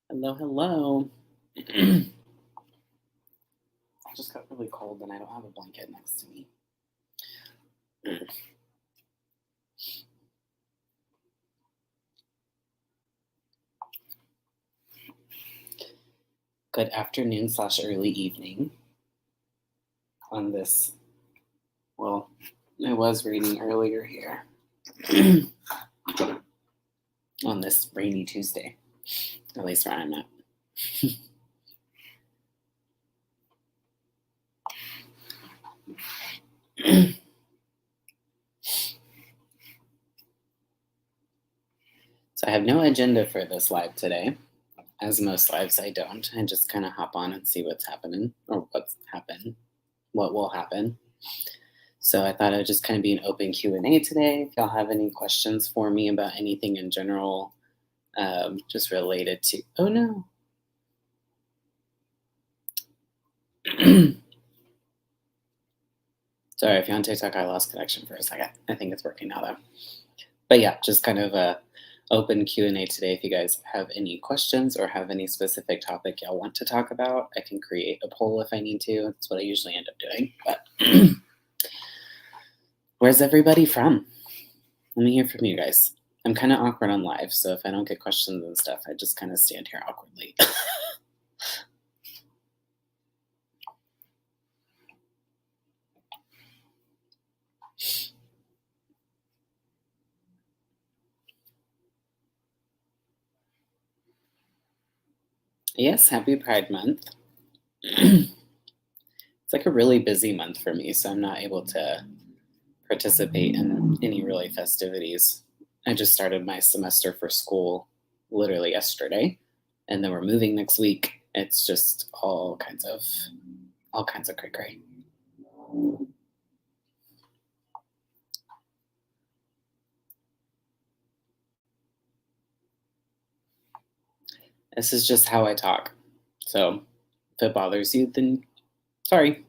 Hello, hello. I just got really cold and I don't have a blanket next to me. Good afternoon / early evening on this. Well, I was reading earlier here on this rainy Tuesday, at least where I'm at. So I have no agenda for this live today. As most lives, I don't. I just kind of hop on and see what's happening or what will happen. So I thought it would just kind of be an open Q&A today. If y'all have any questions for me about anything in general, just related to, oh no. Sorry, if you're on TikTok, I lost connection for a second. I think it's working now though. But yeah, just kind of a open Q&A today. If you guys have any questions or have any specific topic y'all want to talk about, I can create a poll if I need to. That's what I usually end up doing. But where's everybody from? Let me hear from you guys. I'm kind of awkward on live, so if I don't get questions and stuff, I just kind of stand here awkwardly. Yes, happy Pride Month. It's like a really busy month for me, so I'm not able to participate in any really festivities. I just started my semester for school literally yesterday, and then we're moving next week. It's just all kinds of cray-cray. This is just how I talk. So if it bothers you, then sorry.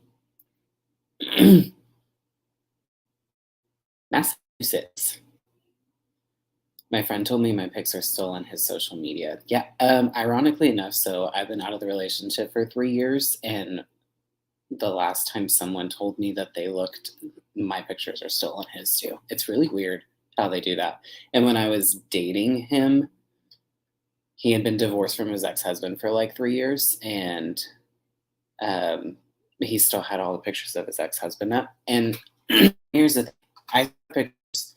Massachusetts. My friend told me my pics are still on his social media. Yeah, ironically enough, so I've been out of the relationship for 3 years, and the last time someone told me that they looked, my pictures are still on his too. It's really weird how they do that. And when I was dating him, he had been divorced from his ex-husband for like 3 years, and he still had all the pictures of his ex-husband up. And here's the thing. I took pictures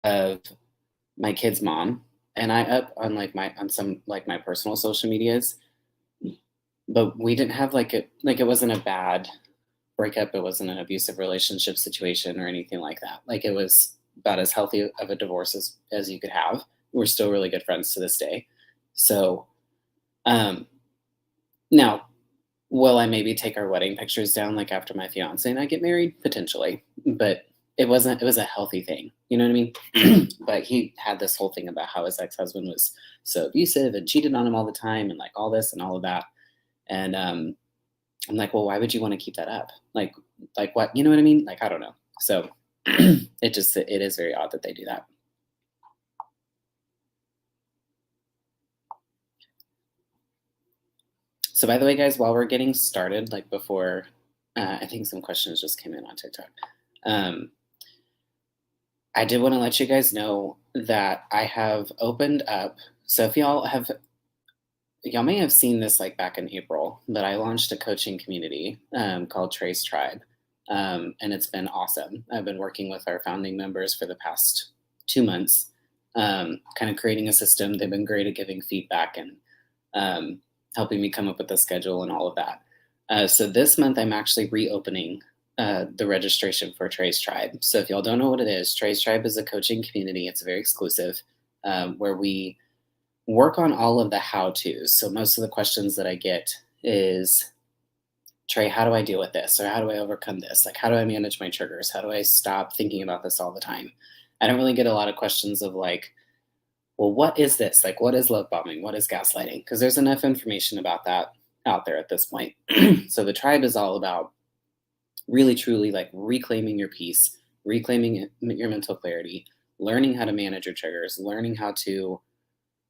of my kid's mom, and I up on some my personal social medias, but we didn't have it wasn't a bad breakup, it wasn't an abusive relationship situation or anything like that. Like, it was about as healthy of a divorce as you could have. We're still really good friends to this day. So now, will I maybe take our wedding pictures down like after my fiance and I get married? Potentially, but it was a healthy thing. You know what I mean? But he had this whole thing about how his ex-husband was so abusive and cheated on him all the time and like all this and all of that. And I'm like, well, why would you want to keep that up? Like what? You know what I mean? Like, I don't know. So it is very odd that they do that. So by the way, guys, while we're getting started, like before, I think some questions just came in on TikTok. I did want to let you guys know that I have opened up. So if y'all may have seen this like back in April, but I launched a coaching community called Treys Tribe. And it's been awesome. I've been working with our founding members for the past 2 months, kind of creating a system. They've been great at giving feedback and helping me come up with a schedule and all of that. So this month I'm actually reopening the registration for Treys Tribe. So if y'all don't know what it is, Treys Tribe is a coaching community. It's very exclusive, where we work on all of the how-tos. So most of the questions that I get is, Trey, how do I deal with this? Or how do I overcome this? Like, how do I manage my triggers? How do I stop thinking about this all the time? I don't really get a lot of questions of like, well, what is this? Like, what is love bombing? What is gaslighting? Because there's enough information about that out there at this point. So the tribe is all about really, truly like reclaiming your peace, reclaiming your mental clarity, learning how to manage your triggers, learning how to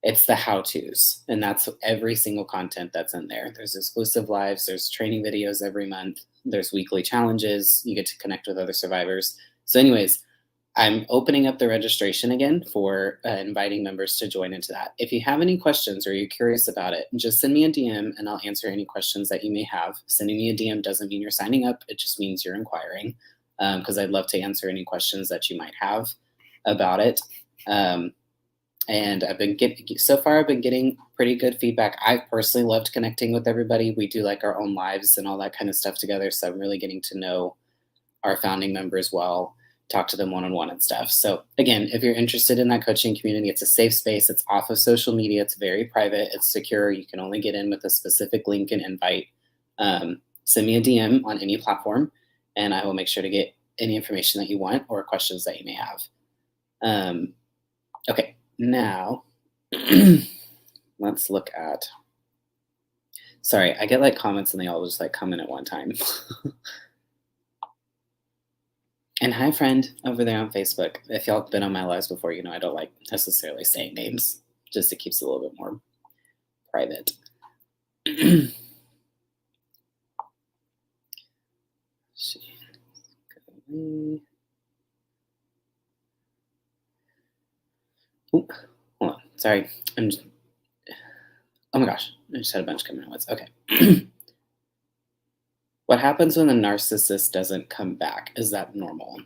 It's the how-tos, and that's every single content that's in there. There's exclusive lives, there's training videos every month, there's weekly challenges, you get to connect with other survivors. So anyways, I'm opening up the registration again for inviting members to join into that. If you have any questions or you're curious about it, just send me a DM and I'll answer any questions that you may have. Sending me a DM doesn't mean you're signing up, it just means you're inquiring, because I'd love to answer any questions that you might have about it. And I've been getting pretty good feedback. I've personally loved connecting with everybody. We do like our own lives and all that kind of stuff together. So I'm really getting to know our founding members well, talk to them one-on-one and stuff. So again, if you're interested in that coaching community, it's a safe space. It's off of social media. It's very private. It's secure. You can only get in with a specific link and invite. Send me a DM on any platform and I will make sure to get any information that you want or questions that you may have. Okay, now let's look at, sorry, I get like comments and they all just like come in at one time. And hi, friend, over there on Facebook. If y'all have been on my lives before, you know I don't like necessarily saying names, just it keeps it a little bit more private. Ooh, hold on, sorry. Oh my gosh, I just had a bunch coming at once. Okay. What happens when the narcissist doesn't come back? Is that normal?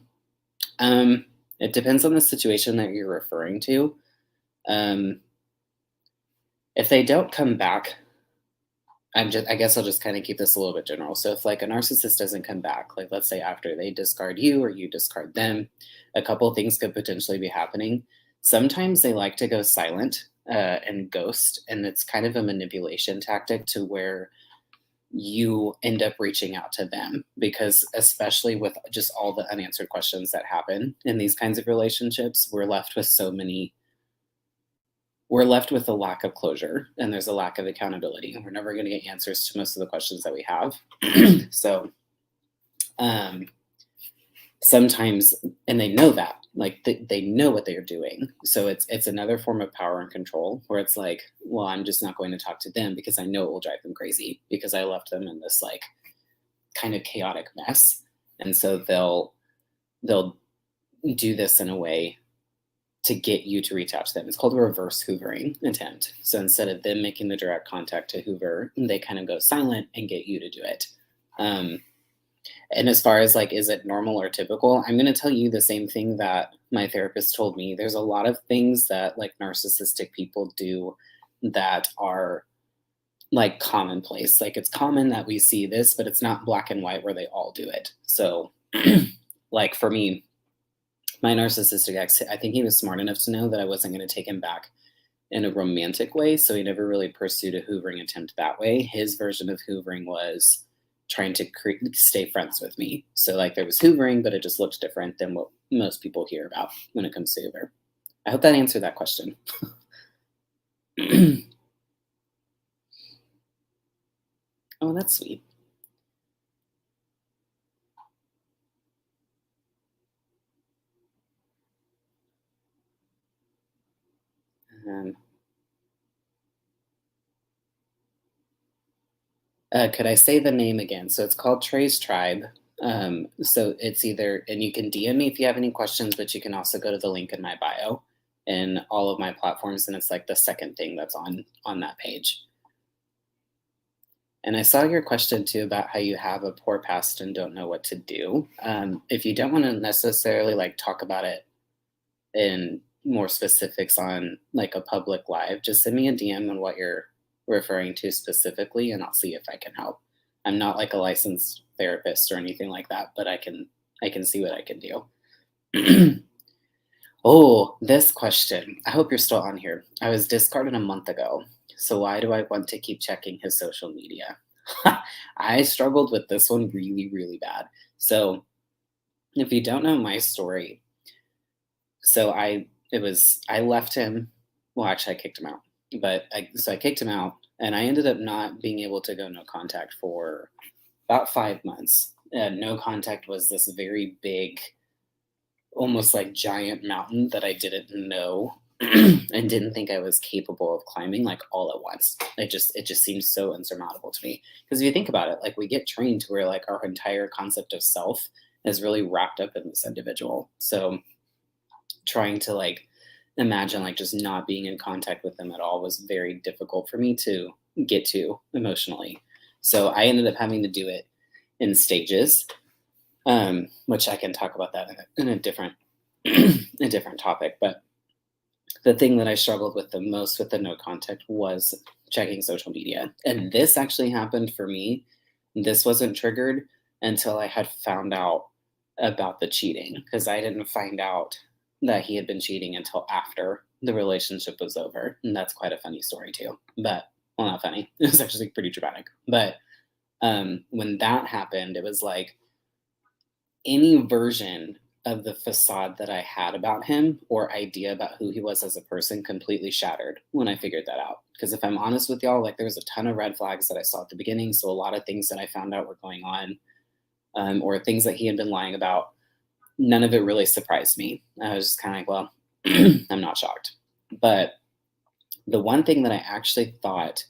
It depends on the situation that you're referring to. If they don't come back, I guess I'll just kind of keep this a little bit general. So if like a narcissist doesn't come back, like let's say after they discard you or you discard them, a couple of things could potentially be happening. Sometimes they like to go silent and ghost, and it's kind of a manipulation tactic to where you end up reaching out to them, because especially with just all the unanswered questions that happen in these kinds of relationships, we're left with a lack of closure and there's a lack of accountability. We're never going to get answers to most of the questions that we have. So sometimes, and they know that, like they know what they're doing. So it's another form of power and control where it's like, well, I'm just not going to talk to them because I know it will drive them crazy because I left them in this like kind of chaotic mess. And so they'll do this in a way to get you to reach out to them. It's called a reverse hoovering attempt. So instead of them making the direct contact to hoover, they kind of go silent and get you to do it. And as far as like, is it normal or typical? I'm going to tell you the same thing that my therapist told me. There's a lot of things that like narcissistic people do that are like commonplace. Like it's common that we see this, but it's not black and white where they all do it. So like for me, my narcissistic ex, I think he was smart enough to know that I wasn't going to take him back in a romantic way. So he never really pursued a hoovering attempt that way. His version of hoovering was trying to stay friends with me. So like there was hoovering, but it just looked different than what most people hear about when it comes to hoover. I hope that answered that question. Oh, that's sweet. Could I say the name again? So it's called Trey's Tribe. So it's either, and you can DM me if you have any questions, but you can also go to the link in my bio in all of my platforms, and it's like the second thing that's on that page. And I saw your question too about how you have a poor past and don't know what to do. If you don't want to necessarily like talk about it in more specifics on like a public live, just send me a DM on what you're referring to specifically, and I'll see if I can help. I'm not like a licensed therapist or anything like that, but I can see what I can do. Oh, this question. I hope you're still on here. I was discarded a month ago. So why do I want to keep checking his social media? I struggled with this one really, really bad. So if you don't know my story, so I left him. Well, actually I kicked him out, but I kicked him out and I ended up not being able to go no contact for about 5 months. No contact was this very big, almost like giant mountain that I didn't know and didn't think I was capable of climbing like all at once. It just seems so insurmountable to me. Because if you think about it, like we get trained to where like our entire concept of self is really wrapped up in this individual. So trying to like imagine like just not being in contact with them at all was very difficult for me to get to emotionally. So I ended up having to do it in stages, which I can talk about that in a different a different topic. But the thing that I struggled with the most with the no contact was checking social media. And this actually happened for me. This wasn't triggered until I had found out about the cheating because I didn't find out that he had been cheating until after the relationship was over. And that's quite a funny story too. But well, not funny. It was actually pretty dramatic. But when that happened, it was like any version of the facade that I had about him or idea about who he was as a person completely shattered when I figured that out. Because if I'm honest with y'all, like there was a ton of red flags that I saw at the beginning. So a lot of things that I found out were going on, or things that he had been lying about, none of it really surprised me. I was just kind of like, well, I'm not shocked. But the one thing that I actually thought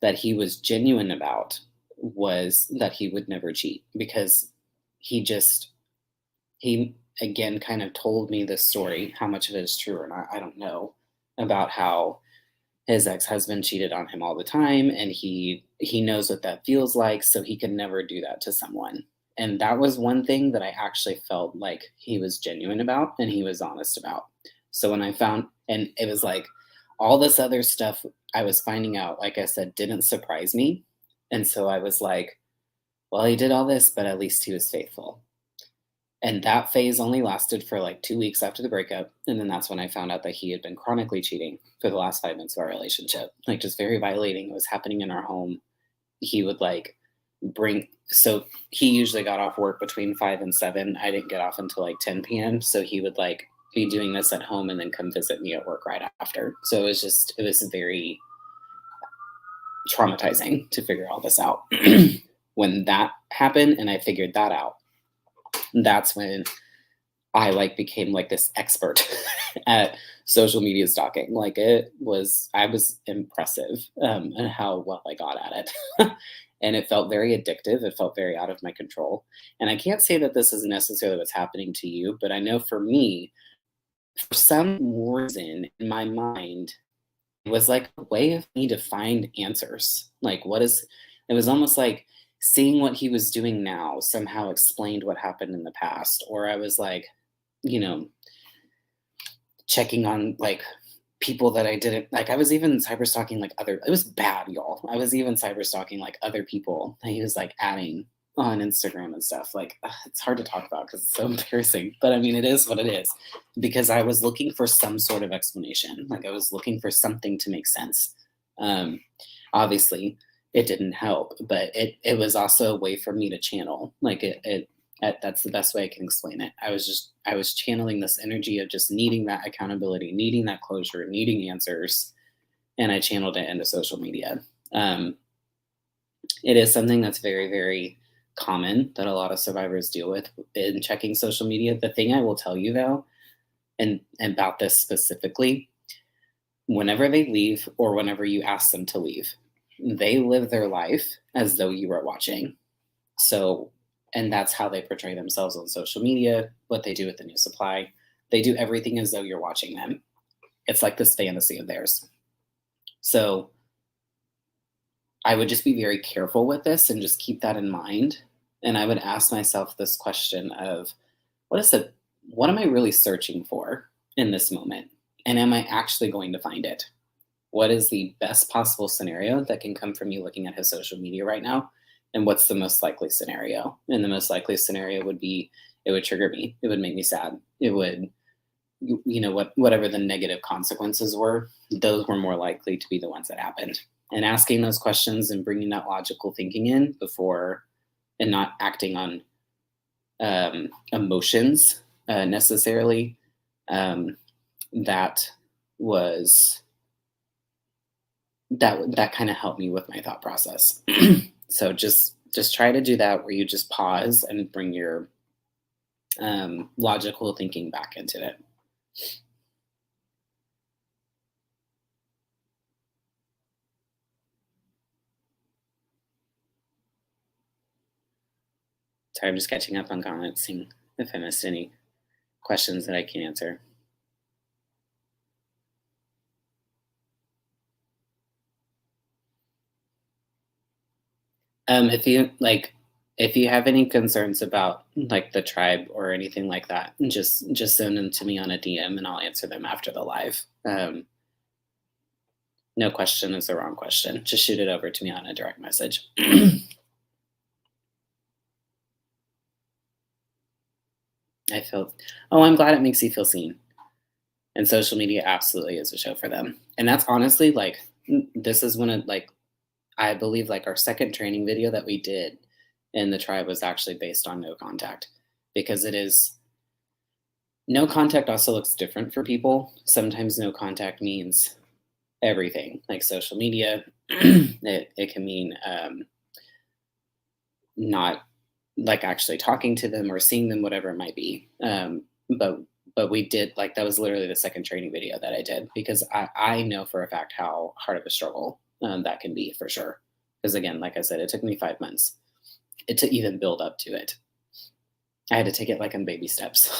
that he was genuine about was that he would never cheat because he again kind of told me this story. How much of it is true or not, I don't know, about how his ex-husband cheated on him all the time and he knows what that feels like, so he can never do that to someone. And that was one thing that I actually felt like he was genuine about and he was honest about. So when I found, and it was like all this other stuff I was finding out, like I said, didn't surprise me. And so I was like, well, he did all this, but at least he was faithful. And that phase only lasted for like 2 weeks after the breakup. And then that's when I found out that he had been chronically cheating for the last 5 months of our relationship, like just very violating. It was happening in our home. He would like so he usually got off work between 5 and 7. I didn't get off until like 10 p.m. So he would like be doing this at home and then come visit me at work right after. So it was very traumatizing to figure all this out. When that happened and I figured that out, that's when I like became like this expert at social media stalking. Like I was impressive, and how well I got at it. And it felt very addictive. It felt very out of my control. And I can't say that this is necessarily what's happening to you, but I know for me, for some reason in my mind, it was like a way of me to find answers. Like it was almost like seeing what he was doing now somehow explained what happened in the past. Or I was like, you know, checking on like people that I didn't like. I was even cyber stalking like it was bad, y'all. I was even cyber stalking like other people that he was like adding on Instagram and stuff. Like it's hard to talk about because it's so embarrassing. But I mean, it is what it is because I was looking for some sort of explanation. Like I was looking for something to make sense. Obviously, it didn't help, but it was also a way for me to channel. Like that's the best way I can explain it. I was channeling this energy of just needing that accountability, needing that closure, needing answers, and I channeled it into social media. It is something that's very, very common that a lot of survivors deal with in checking social media. The thing I will tell you though, and about this specifically, whenever they leave or whenever you ask them to leave, they live their life as though you were watching. So, and that's how they portray themselves on social media, what they do with the new supply. They do everything as though you're watching them. It's like this fantasy of theirs. So I would just be very careful with this and just keep that in mind. And I would ask myself this question of what am I really searching for in this moment? And am I actually going to find it? What is the best possible scenario that can come from you looking at his social media right now? And what's the most likely scenario? And the most likely scenario would be, it would trigger me. It would make me sad. It would, whatever the negative consequences were, those were more likely to be the ones that happened. And asking those questions and bringing that logical thinking in before, and not acting on emotions necessarily, that kind of helped me with my thought process. So just try to do that where you just pause and bring your logical thinking back into it. Sorry, I'm just catching up on comments, seeing if I missed any questions that I can answer. If you like, if you have any concerns about like the tribe or anything like that, just send them to me on a DM and I'll answer them after the live. No question is the wrong question. Just shoot it over to me on a direct message. I feel, oh, I'm glad it makes you feel seen. And social media absolutely is a show for them. And that's honestly like, this is one of like, I believe like our second training video that we did in the tribe was actually based on no contact because it is no contact also looks different for people. Sometimes no contact means everything like social media. It can mean not like actually talking to them or seeing them, whatever it might be. But we did like that was literally the second training video that I did because I know for a fact how hard of a struggle that can be for sure. Because again, like I said, it took me 5 months to even build up to it. I had to take it like in baby steps.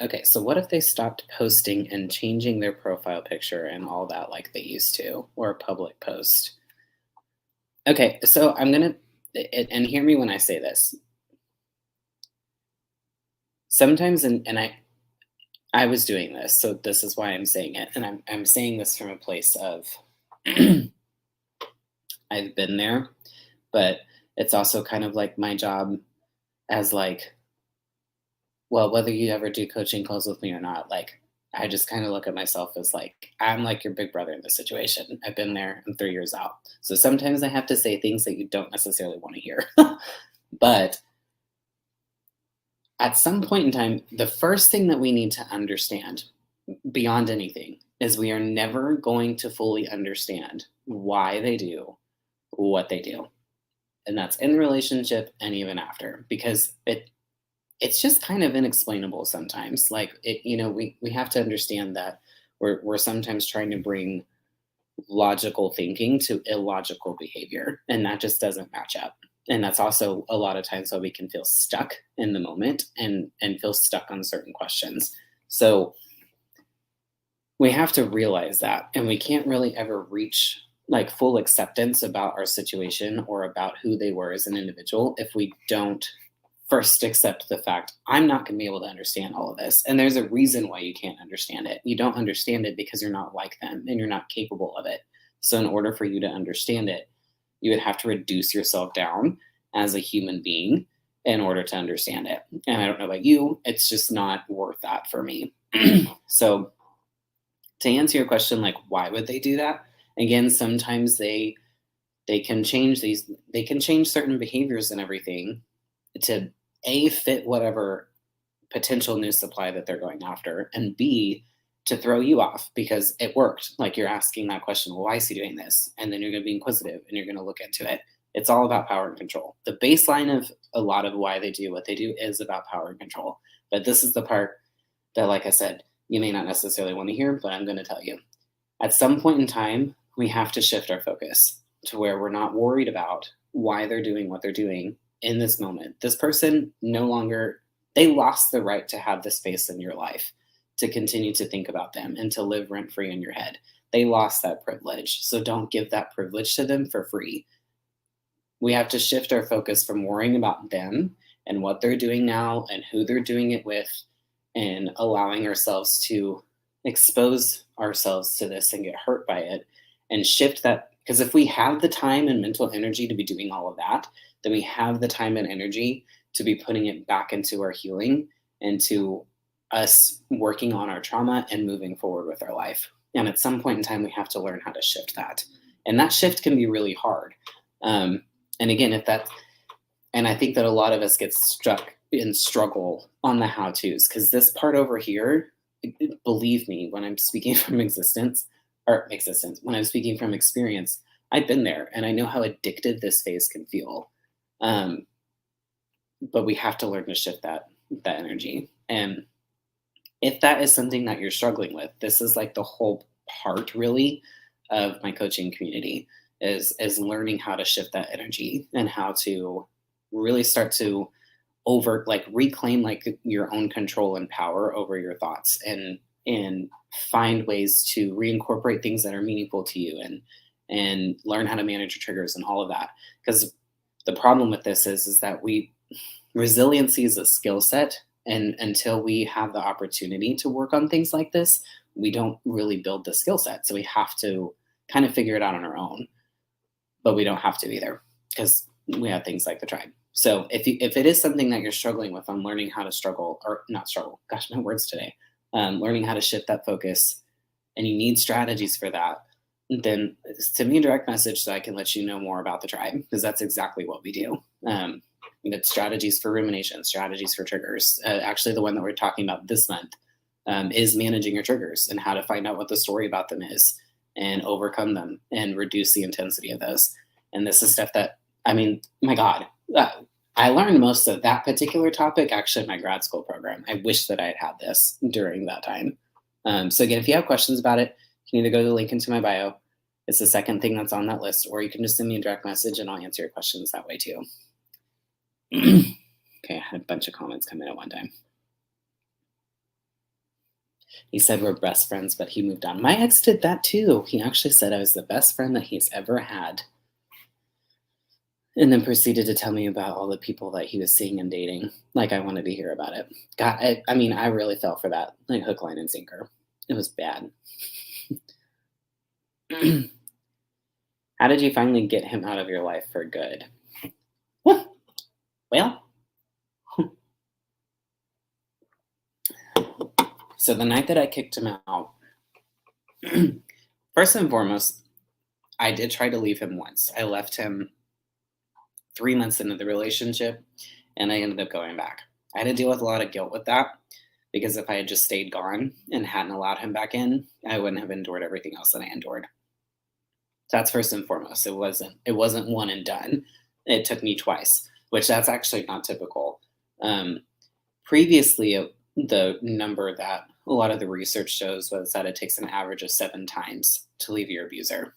Okay, so what if they stopped posting and changing their profile picture and all that like they used to, or a public post? Okay, so I'm gonna, and hear me when I say this. Sometimes, and I was doing this, so this is why I'm saying it, and I'm saying this from a place of I've been there, but it's also kind of like my job as like, well, whether you ever do coaching calls with me or not, like I just kind of look at myself as like I'm like your big brother in this situation. I've been there. I'm 3 years out. So sometimes I have to say things that you don't necessarily want to hear. But at some point in time, the first thing that we need to understand beyond anything is we are never going to fully understand why they do what they do. And that's in the relationship and even after because it's just kind of inexplainable sometimes. Like it, we have to understand that we're sometimes trying to bring logical thinking to illogical behavior, and that just doesn't match up. And that's also a lot of times why we can feel stuck in the moment and feel stuck on certain questions. So we have to realize that, and we can't really ever reach like full acceptance about our situation or about who they were as an individual if we don't first accept the fact I'm not going to be able to understand all of this. And there's a reason why you can't understand it. You don't understand it because you're not like them and you're not capable of it. So in order for you to understand it, you would have to reduce yourself down as a human being in order to understand it. And I don't know about you, it's just not worth that for me. So to answer your question, like why would they do that? Again, sometimes they can change they can change certain behaviors and everything to A, fit whatever potential new supply that they're going after, and B, to throw you off because it worked. Like you're asking that question, well, why is he doing this? And then you're going to be inquisitive and you're going to look into it. It's all about power and control. The baseline of a lot of why they do what they do is about power and control. But this is the part that, like I said, you may not necessarily want to hear, but I'm going to tell you. At some point in time, we have to shift our focus to where we're not worried about why they're doing what they're doing in this moment. This person no longer, they lost the right to have the space in your life to continue to think about them and to live rent free in your head. They lost that privilege. So don't give that privilege to them for free. We have to shift our focus from worrying about them and what they're doing now and who they're doing it with and allowing ourselves to expose ourselves to this and get hurt by it and shift that. Because if we have the time and mental energy to be doing all of that, then we have the time and energy to be putting it back into our healing and to us working on our trauma and moving forward with our life. And at some point in time, we have to learn how to shift that. And that shift can be really hard. And again, and I think that a lot of us get stuck in struggle on the how to's because this part over here, believe me, when I'm speaking from when I'm speaking from experience, I've been there and I know how addictive this phase can feel. but we have to learn to shift that energy. And if that is something that you're struggling with, this is like the whole part really of my coaching community is learning how to shift that energy and how to really start to over like reclaim like your own control and power over your thoughts and find ways to reincorporate things that are meaningful to you and learn how to manage your triggers and all of that. Because the problem with this is that we resiliency is a skill set, and until we have the opportunity to work on things like this, we don't really build the skill set. So we have to kind of figure it out on our own, but we don't have to either because we have things like the tribe. So if it is something that you're struggling with on learning how to struggle or not struggle, gosh, my words today, learning how to shift that focus, and you need strategies for that, then send me a direct message so I can let you know more about the tribe, because that's exactly what we do. It's strategies for rumination, strategies for triggers. Actually, the one that we're talking about this month is managing your triggers and how to find out what the story about them is and overcome them and reduce the intensity of those. And this is stuff that, I mean, my God, I learned most of that particular topic actually in my grad school program. I wish that I had had this during that time. So again, if you have questions about it, you can either go to the link into my bio. It's the second thing that's on that list, or you can just send me a direct message and I'll answer your questions that way too. Okay, I had a bunch of comments come in at one time. He said we're best friends, but he moved on. My ex did that too. He actually said I was the best friend that he's ever had. And then proceeded to tell me about all the people that he was seeing and dating. Like I wanted to hear about it. God, I mean, I really fell for that. Like hook, line, and sinker. It was bad. How did you finally get him out of your life for good? Well, so the night that I kicked him out, first and foremost, I did try to leave him once. I left him 3 months into the relationship and I ended up going back. I had to deal with a lot of guilt with that because if I had just stayed gone and hadn't allowed him back in, I wouldn't have endured everything else that I endured. So that's first and foremost. It wasn't one and done. It took me twice, which that's actually not typical. Previously, the number that a lot of the research shows was that it takes an average of 7 times to leave your abuser.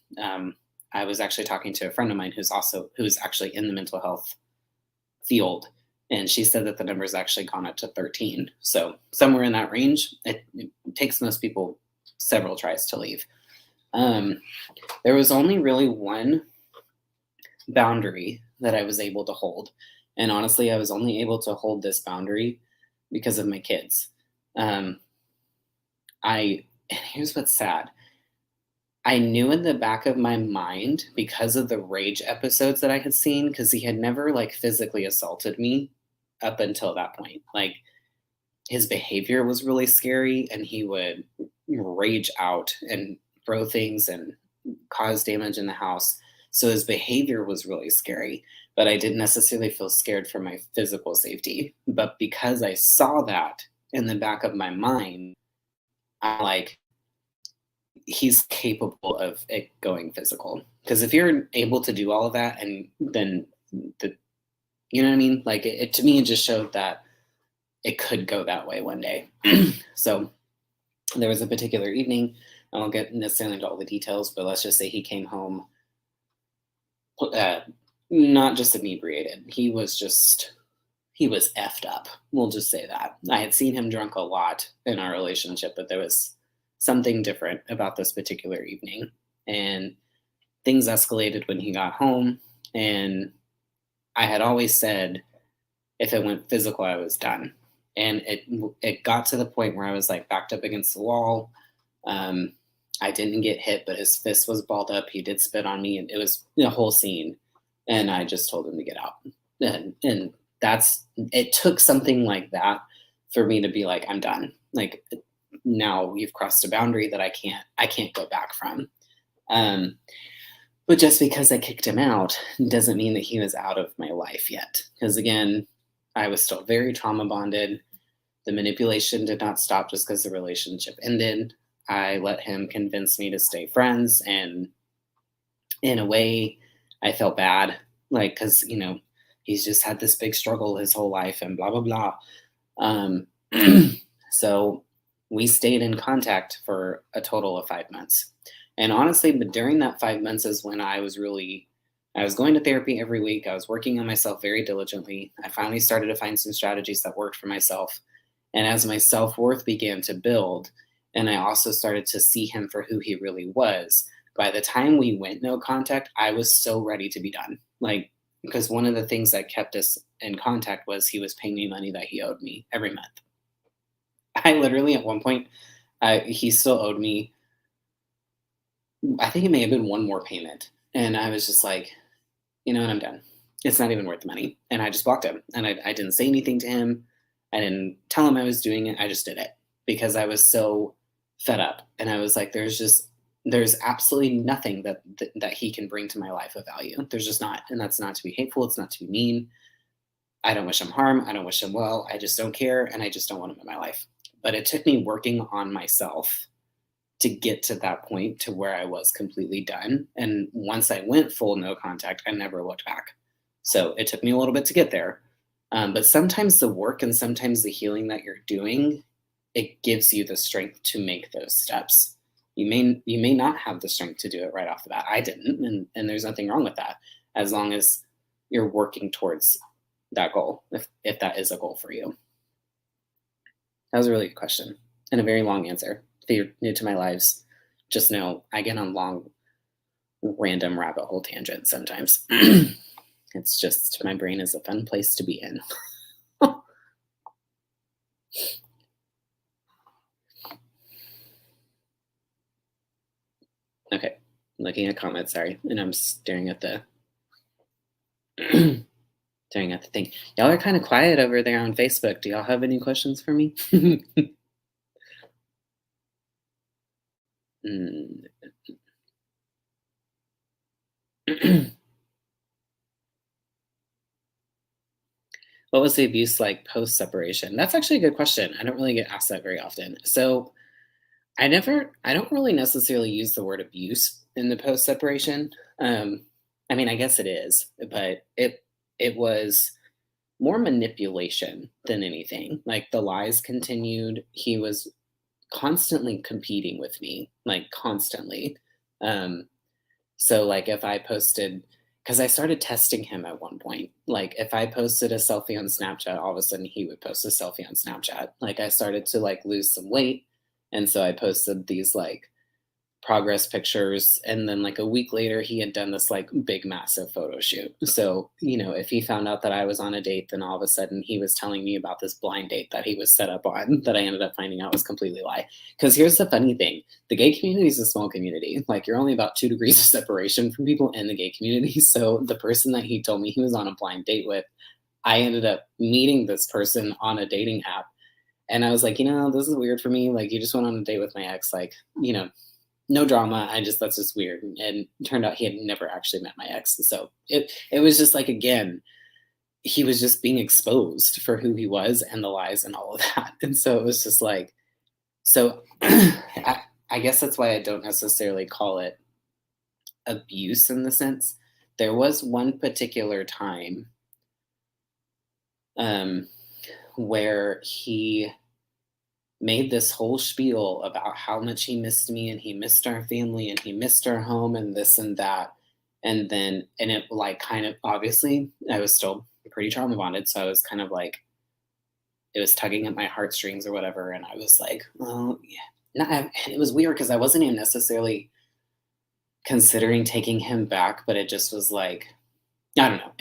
I was actually talking to a friend of mine who's actually in the mental health field, and she said that the number's actually gone up to 13. So somewhere in that range, it takes most people several tries to leave. There was only really one boundary that I was able to hold. And honestly, I was only able to hold this boundary because of my kids. And here's what's sad. I knew in the back of my mind, because of the rage episodes that I had seen, because he had never like physically assaulted me up until that point. Like his behavior was really scary and he would rage out and throw things and cause damage in the house. So his behavior was really scary, but I didn't necessarily feel scared for my physical safety. But because I saw that in the back of my mind, I'm like, he's capable of it going physical. Because if you're able to do all of that, and then you know what I mean? Like it to me, it just showed that it could go that way one day. So there was a particular evening. I won't get necessarily into all the details, but let's just say he came home not just inebriated. He was effed up. We'll just say that. I had seen him drunk a lot in our relationship, but there was something different about this particular evening. And things escalated when he got home. And I had always said, if it went physical, I was done. And it got to the point where I was like backed up against the wall. I didn't get hit, but his fist was balled up. He did spit on me, and it was a whole scene. And I just told him to get out. And it took something like that for me to be like, I'm done. Like now you've crossed a boundary that I can't go back from. But just because I kicked him out doesn't mean that he was out of my life yet. Because again, I was still very trauma bonded. The manipulation did not stop just because the relationship ended. I let him convince me to stay friends. And in a way, I felt bad. Like, because, he's just had this big struggle his whole life and blah blah blah. Um, so we stayed in contact for a total of 5 months. And honestly, but during that 5 months is when I was going to therapy every week. I was working on myself very diligently. I finally started to find some strategies that worked for myself. And as my self worth began to build, and I also started to see him for who he really was, by the time we went no contact, I was so ready to be done. Like, because one of the things that kept us in contact was he was paying me money that he owed me every month. I literally, at one point, he still owed me, I think it may have been one more payment. And I was just like, you know what, I'm done. It's not even worth the money. And I just blocked him. And I didn't say anything to him. I didn't tell him I was doing it. I just did it because I was so fed up. And I was like, there's absolutely nothing that he can bring to my life of value. There's just not. And that's not to be hateful. It's not to be mean. I don't wish him harm. I don't wish him well. I just don't care. And I just don't want him in my life. But it took me working on myself to get to that point to where I was completely done. And once I went full no contact, I never looked back. So it took me a little bit to get there. But sometimes the work and sometimes the healing that you're doing, it gives you the strength to make those steps. You may not have the strength to do it right off the bat. I didn't, and there's nothing wrong with that, as long as you're working towards that goal, if that is a goal for you. That was a really good question and a very long answer. If you're new to my lives, just know I get on long, random rabbit hole tangents sometimes. It's just my brain is a fun place to be in. Okay, looking at comments, sorry, and I'm staring at the staring at the thing. Y'all are kind of quiet over there on Facebook. Do y'all have any questions for me? Mm. What was the abuse like post separation? That's actually a good question. I don't really get asked that very often. So I don't really necessarily use the word abuse in the post separation. I mean, I guess it is, but it was more manipulation than anything. Like the lies continued. He was constantly competing with me, like constantly. Um, so like if I posted, because I started testing him at one point. Like if I posted a selfie on Snapchat, all of a sudden he would post a selfie on Snapchat. Like I started to like lose some weight. And so I posted these like progress pictures, and then like a week later he had done this like big massive photo shoot. So if he found out that I was on a date, then all of a sudden he was telling me about this blind date that he was set up on, that I ended up finding out was completely lie. Because here's the funny thing: the gay community is a small community. Like you're only about 2 degrees of separation from people in the gay community. So the person that he told me he was on a blind date with, I ended up meeting this person on a dating app. And I was like, this is weird for me. Like, you just went on a date with my ex. Like, no drama. That's just weird. And it turned out he had never actually met my ex. So it was just like, again, he was just being exposed for who he was and the lies and all of that. And so it was just like, so I guess that's why I don't necessarily call it abuse in the sense. There was one particular time where he made this whole spiel about how much he missed me and he missed our family and he missed our home and this and that. And it like kind of, obviously I was still pretty trauma bonded. So I was kind of like, it was tugging at my heartstrings or whatever. And I was like, oh yeah. No, it was weird because I wasn't even necessarily considering taking him back, but it just was like, I don't know.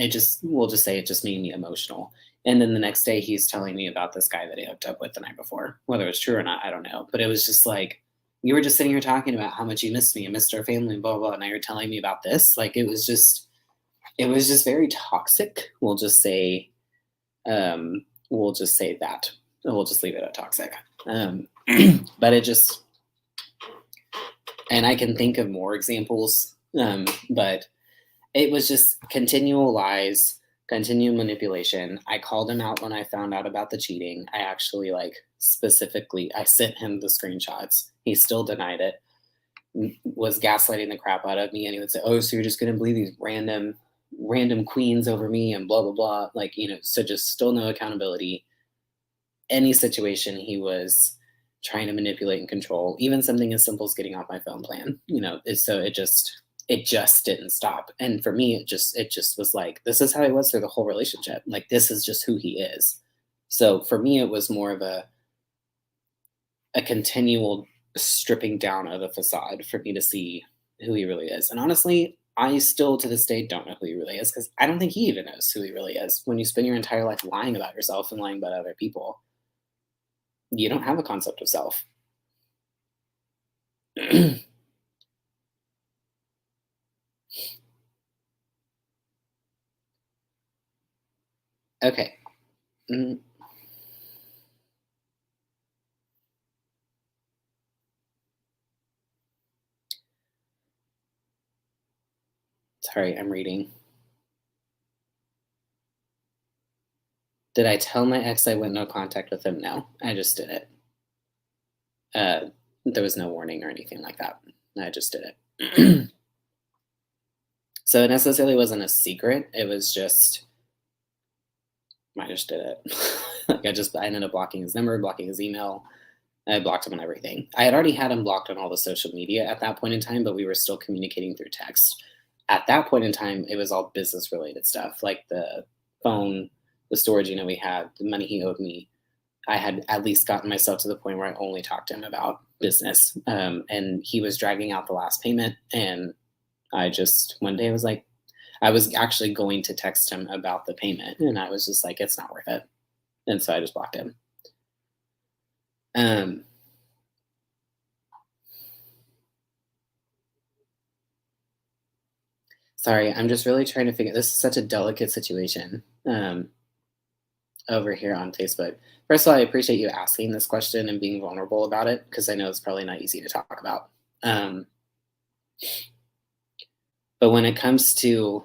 We'll just say it just made me emotional. And then the next day he's telling me about this guy that he hooked up with the night before. Whether it's true or not, I don't know. But it was just like, you were just sitting here talking about how much you missed me and missed our family and blah, blah, blah. And now you're telling me about this. Like, it was just very toxic. We'll just say that. We'll just leave it at toxic. But it just, and I can think of more examples, but it was just continual lies, continued manipulation. I called him out when I found out about the cheating. I actually specifically, I sent him the screenshots. He still denied it, was gaslighting the crap out of me. And he would say, oh, so you're just going to believe these random random queens over me and blah blah blah, like, so just still no accountability. Any situation he was trying to manipulate and control, even something as simple as getting off my phone plan, so it just didn't stop. And for me, it just was like, this is how he was through the whole relationship. Like, this is just who he is. So for me, it was more of a continual stripping down of the facade for me to see who he really is. And honestly, I still to this day don't know who he really is, because I don't think he even knows who he really is. When you spend your entire life lying about yourself and lying about other people, you don't have a concept of self. Okay. Mm, sorry, I'm reading. Did I tell my ex I went no contact with him? No, I just did it. Uh, there was no warning or anything like that. I just did it. So it necessarily wasn't a secret. It was just, I just did it. Like, I ended up blocking his number, blocking his email. I blocked him on everything. I had already had him blocked on all the social media at that point in time, but we were still communicating through text. At that point in time, it was all business related stuff, like the phone, the storage, we had, the money he owed me. I had at least gotten myself to the point where I only talked to him about business. And he was dragging out the last payment. And I just, one day I was like, I was actually going to text him about the payment. And I was just like, it's not worth it. And so I just blocked him. Um, Sorry, I'm just really trying to figure, this is such a delicate situation over here on Facebook. First of all, I appreciate you asking this question and being vulnerable about it, because I know it's probably not easy to talk about. Um, but when it comes to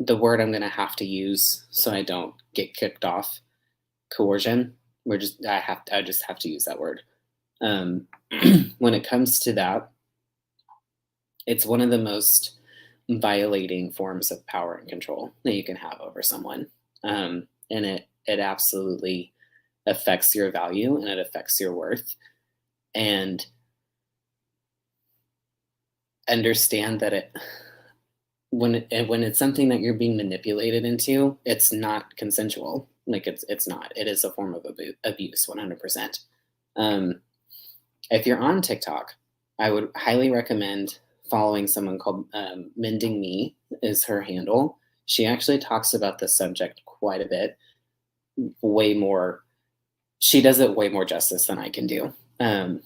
the word I'm going to have to use so I don't get kicked off, coercion, I just have to use that word. When it comes to that, it's one of the most violating forms of power and control that you can have over someone. And it absolutely affects your value and it affects your worth. And understand that when it's something that you're being manipulated into, it's not consensual. Like, it's not. It is a form of abuse, 100%. If you're on TikTok, I would highly recommend following someone called Mending Me is her handle. She actually talks about this subject quite a bit, way more. She does it way more justice than I can do. And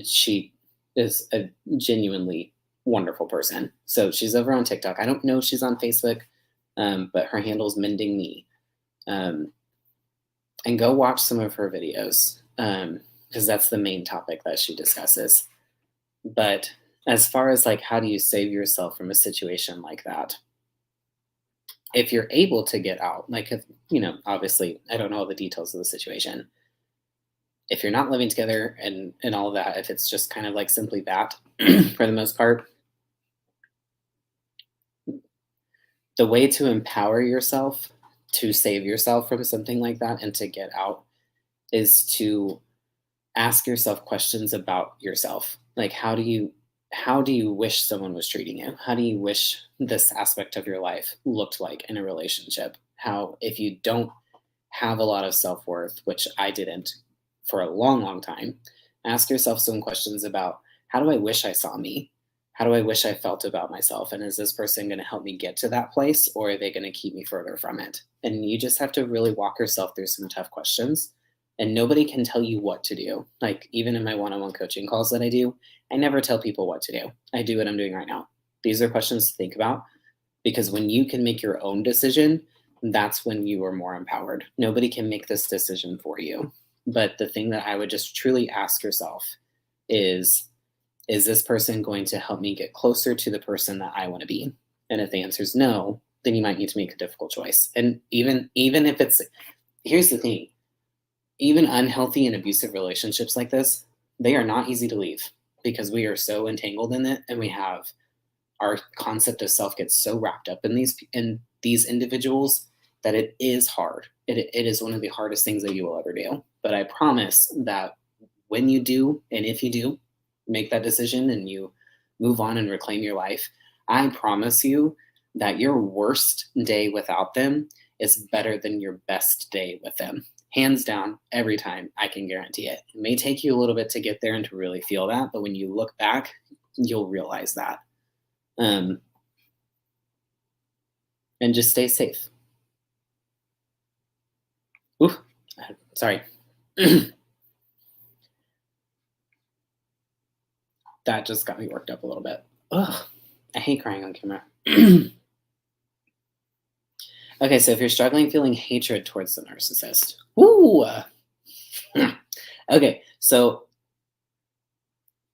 she is a genuinely wonderful person. So she's over on TikTok. I don't know if she's on Facebook, but her handle is Mending Me. And go watch some of her videos, because that's the main topic that she discusses. But as far as like, how do you save yourself from a situation like that? If you're able to get out, like, if, obviously, I don't know all the details of the situation. If you're not living together and all of that, if it's just kind of like simply that, for the most part, the way to empower yourself to save yourself from something like that and to get out is to ask yourself questions about yourself. Like, how do you wish someone was treating you? How do you wish this aspect of your life looked like in a relationship? How, if you don't have a lot of self-worth, which I didn't for a long, long time, ask yourself some questions about, how do I wish I saw me? How do I wish I felt about myself? And is this person going to help me get to that place, or are they going to keep me further from it? And you just have to really walk yourself through some tough questions. And nobody can tell you what to do. Like, even in my one-on-one coaching calls that I do, I never tell people what to do. I do what I'm doing right now. These are questions to think about, because when you can make your own decision, that's when you are more empowered. Nobody can make this decision for you. But the thing that I would just truly ask yourself is this person going to help me get closer to the person that I want to be? And if the answer is no, then you might need to make a difficult choice. And even if it's, here's the thing, even unhealthy and abusive relationships like this, they are not easy to leave, because we are so entangled in it, and we have our concept of self gets so wrapped up in these individuals that it is hard. It is one of the hardest things that you will ever do. But I promise that when you do, and if you do make that decision and you move on and reclaim your life, I promise you that your worst day without them is better than your best day with them. Hands down, every time, I can guarantee it. It may take you a little bit to get there and to really feel that, but when you look back, you'll realize that. And just stay safe. Ooh, sorry. That just got me worked up a little bit. Ugh, I hate crying on camera. Okay, so if you're struggling feeling hatred towards the narcissist, ooh. Okay, so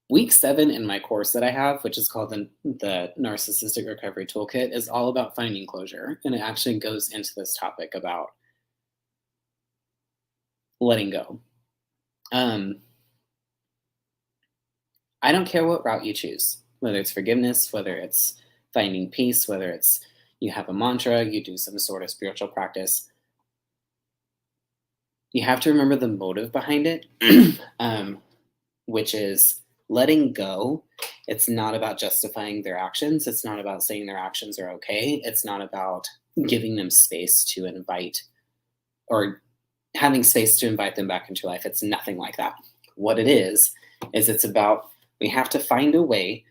week 7 in my course that I have, which is called the Narcissistic Recovery Toolkit, is all about finding closure. And it actually goes into this topic about letting go. I don't care what route you choose, whether it's forgiveness, whether it's finding peace, whether it's you have a mantra, you do some sort of spiritual practice. You have to remember the motive behind it, which is letting go. It's not about justifying their actions. It's not about saying their actions are okay. It's not about giving them space to invite or having space to invite them back into your life. It's nothing like that. What it is it's about we have to find a way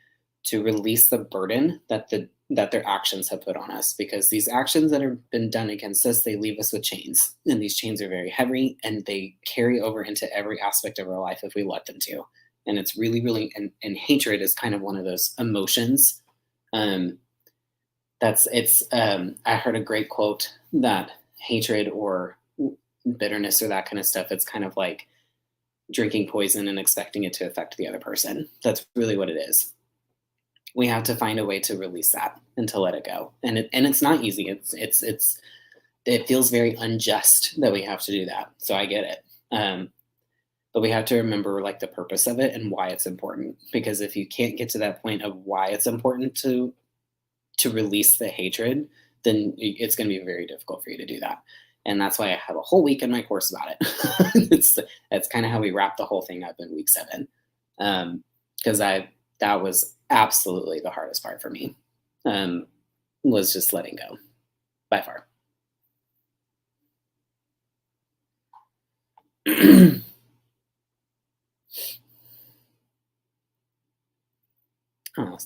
to release the burden that their actions have put on us, because these actions that have been done against us, they leave us with chains, and these chains are very heavy and they carry over into every aspect of our life if we let them to. And it's really, really, and hatred is kind of one of those emotions. I heard a great quote that hatred or bitterness or that kind of stuff, it's kind of like drinking poison and expecting it to affect the other person. That's really what it is. We have to find a way to release that and to let it go. And it's not easy. It feels very unjust that we have to do that. So I get it. But we have to remember like the purpose of it and why it's important. Because if you can't get to that point of why it's important to release the hatred, then it's going to be very difficult for you to do that. And that's why I have a whole week in my course about it. That's kind of how we wrap the whole thing up in week 7. Because that was absolutely the hardest part for me, was just letting go, by far. Oh,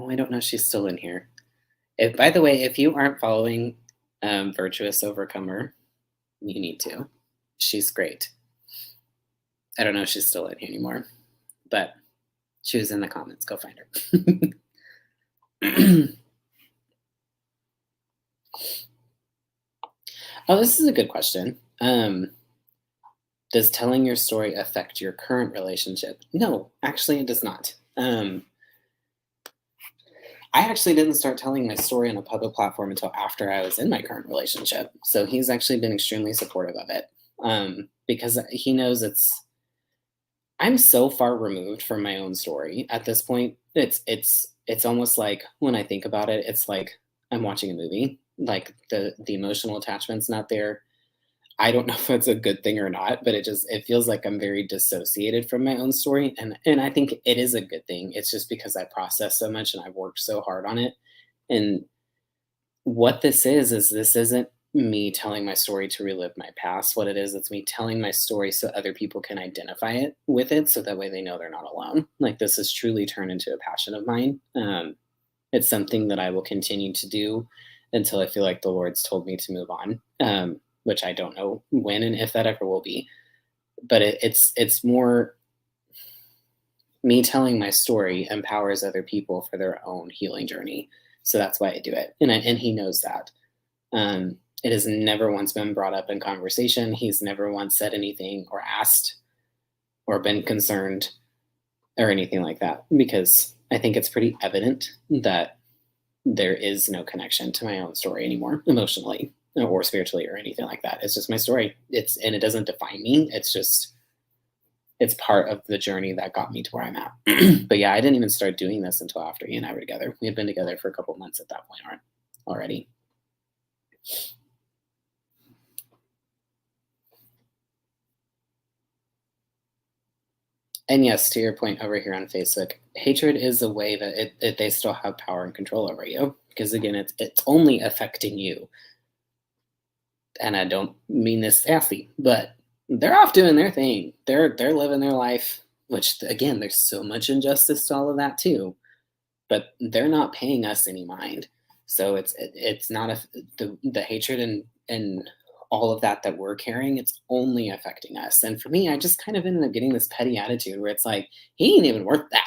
I don't know if she's still in here. By the way, if you aren't following Virtuous Overcomer, you need to. She's great. I don't know if she's still in here anymore, but she was in the comments. Go find her. Oh, this is a good question. Does telling your story affect your current relationship? No, actually, it does not. I actually didn't start telling my story on a public platform until after I was in my current relationship. So he's actually been extremely supportive of it, because he knows I'm so far removed from my own story at this point. It's almost like when I think about it, it's like I'm watching a movie. Like the emotional attachment's not there. I don't know if it's a good thing or not, but it feels like I'm very dissociated from my own story. And I think it is a good thing. It's just because I process so much and I've worked so hard on it. And what this is this isn't me telling my story to relive my past. What it is, it's me telling my story so other people can identify it with it, so that way they know they're not alone. Like, this has truly turned into a passion of mine. It's something that I will continue to do until I feel like the Lord's told me to move on. Which I don't know when and if that ever will be. But it's more me telling my story empowers other people for their own healing journey. So that's why I do it. And he knows that. It has never once been brought up in conversation. He's never once said anything or asked or been concerned or anything like that, because I think it's pretty evident that there is no connection to my own story anymore, emotionally or spiritually or anything like that. It's just my story. And it doesn't define me. It's just it's part of the journey that got me to where I'm at. But yeah, I didn't even start doing this until after he and I were together. We had been together for a couple months at that point already. And yes, to your point over here on Facebook, hatred is a way that they still have power and control over you because again, it's only affecting you. And I don't mean this sassy, but they're off doing their thing. They're living their life, which again, there's so much injustice to all of that too. But they're not paying us any mind. So it's not the hatred and all of that we're carrying. It's only affecting us. And for me, I just kind of ended up getting this petty attitude where it's like he ain't even worth that.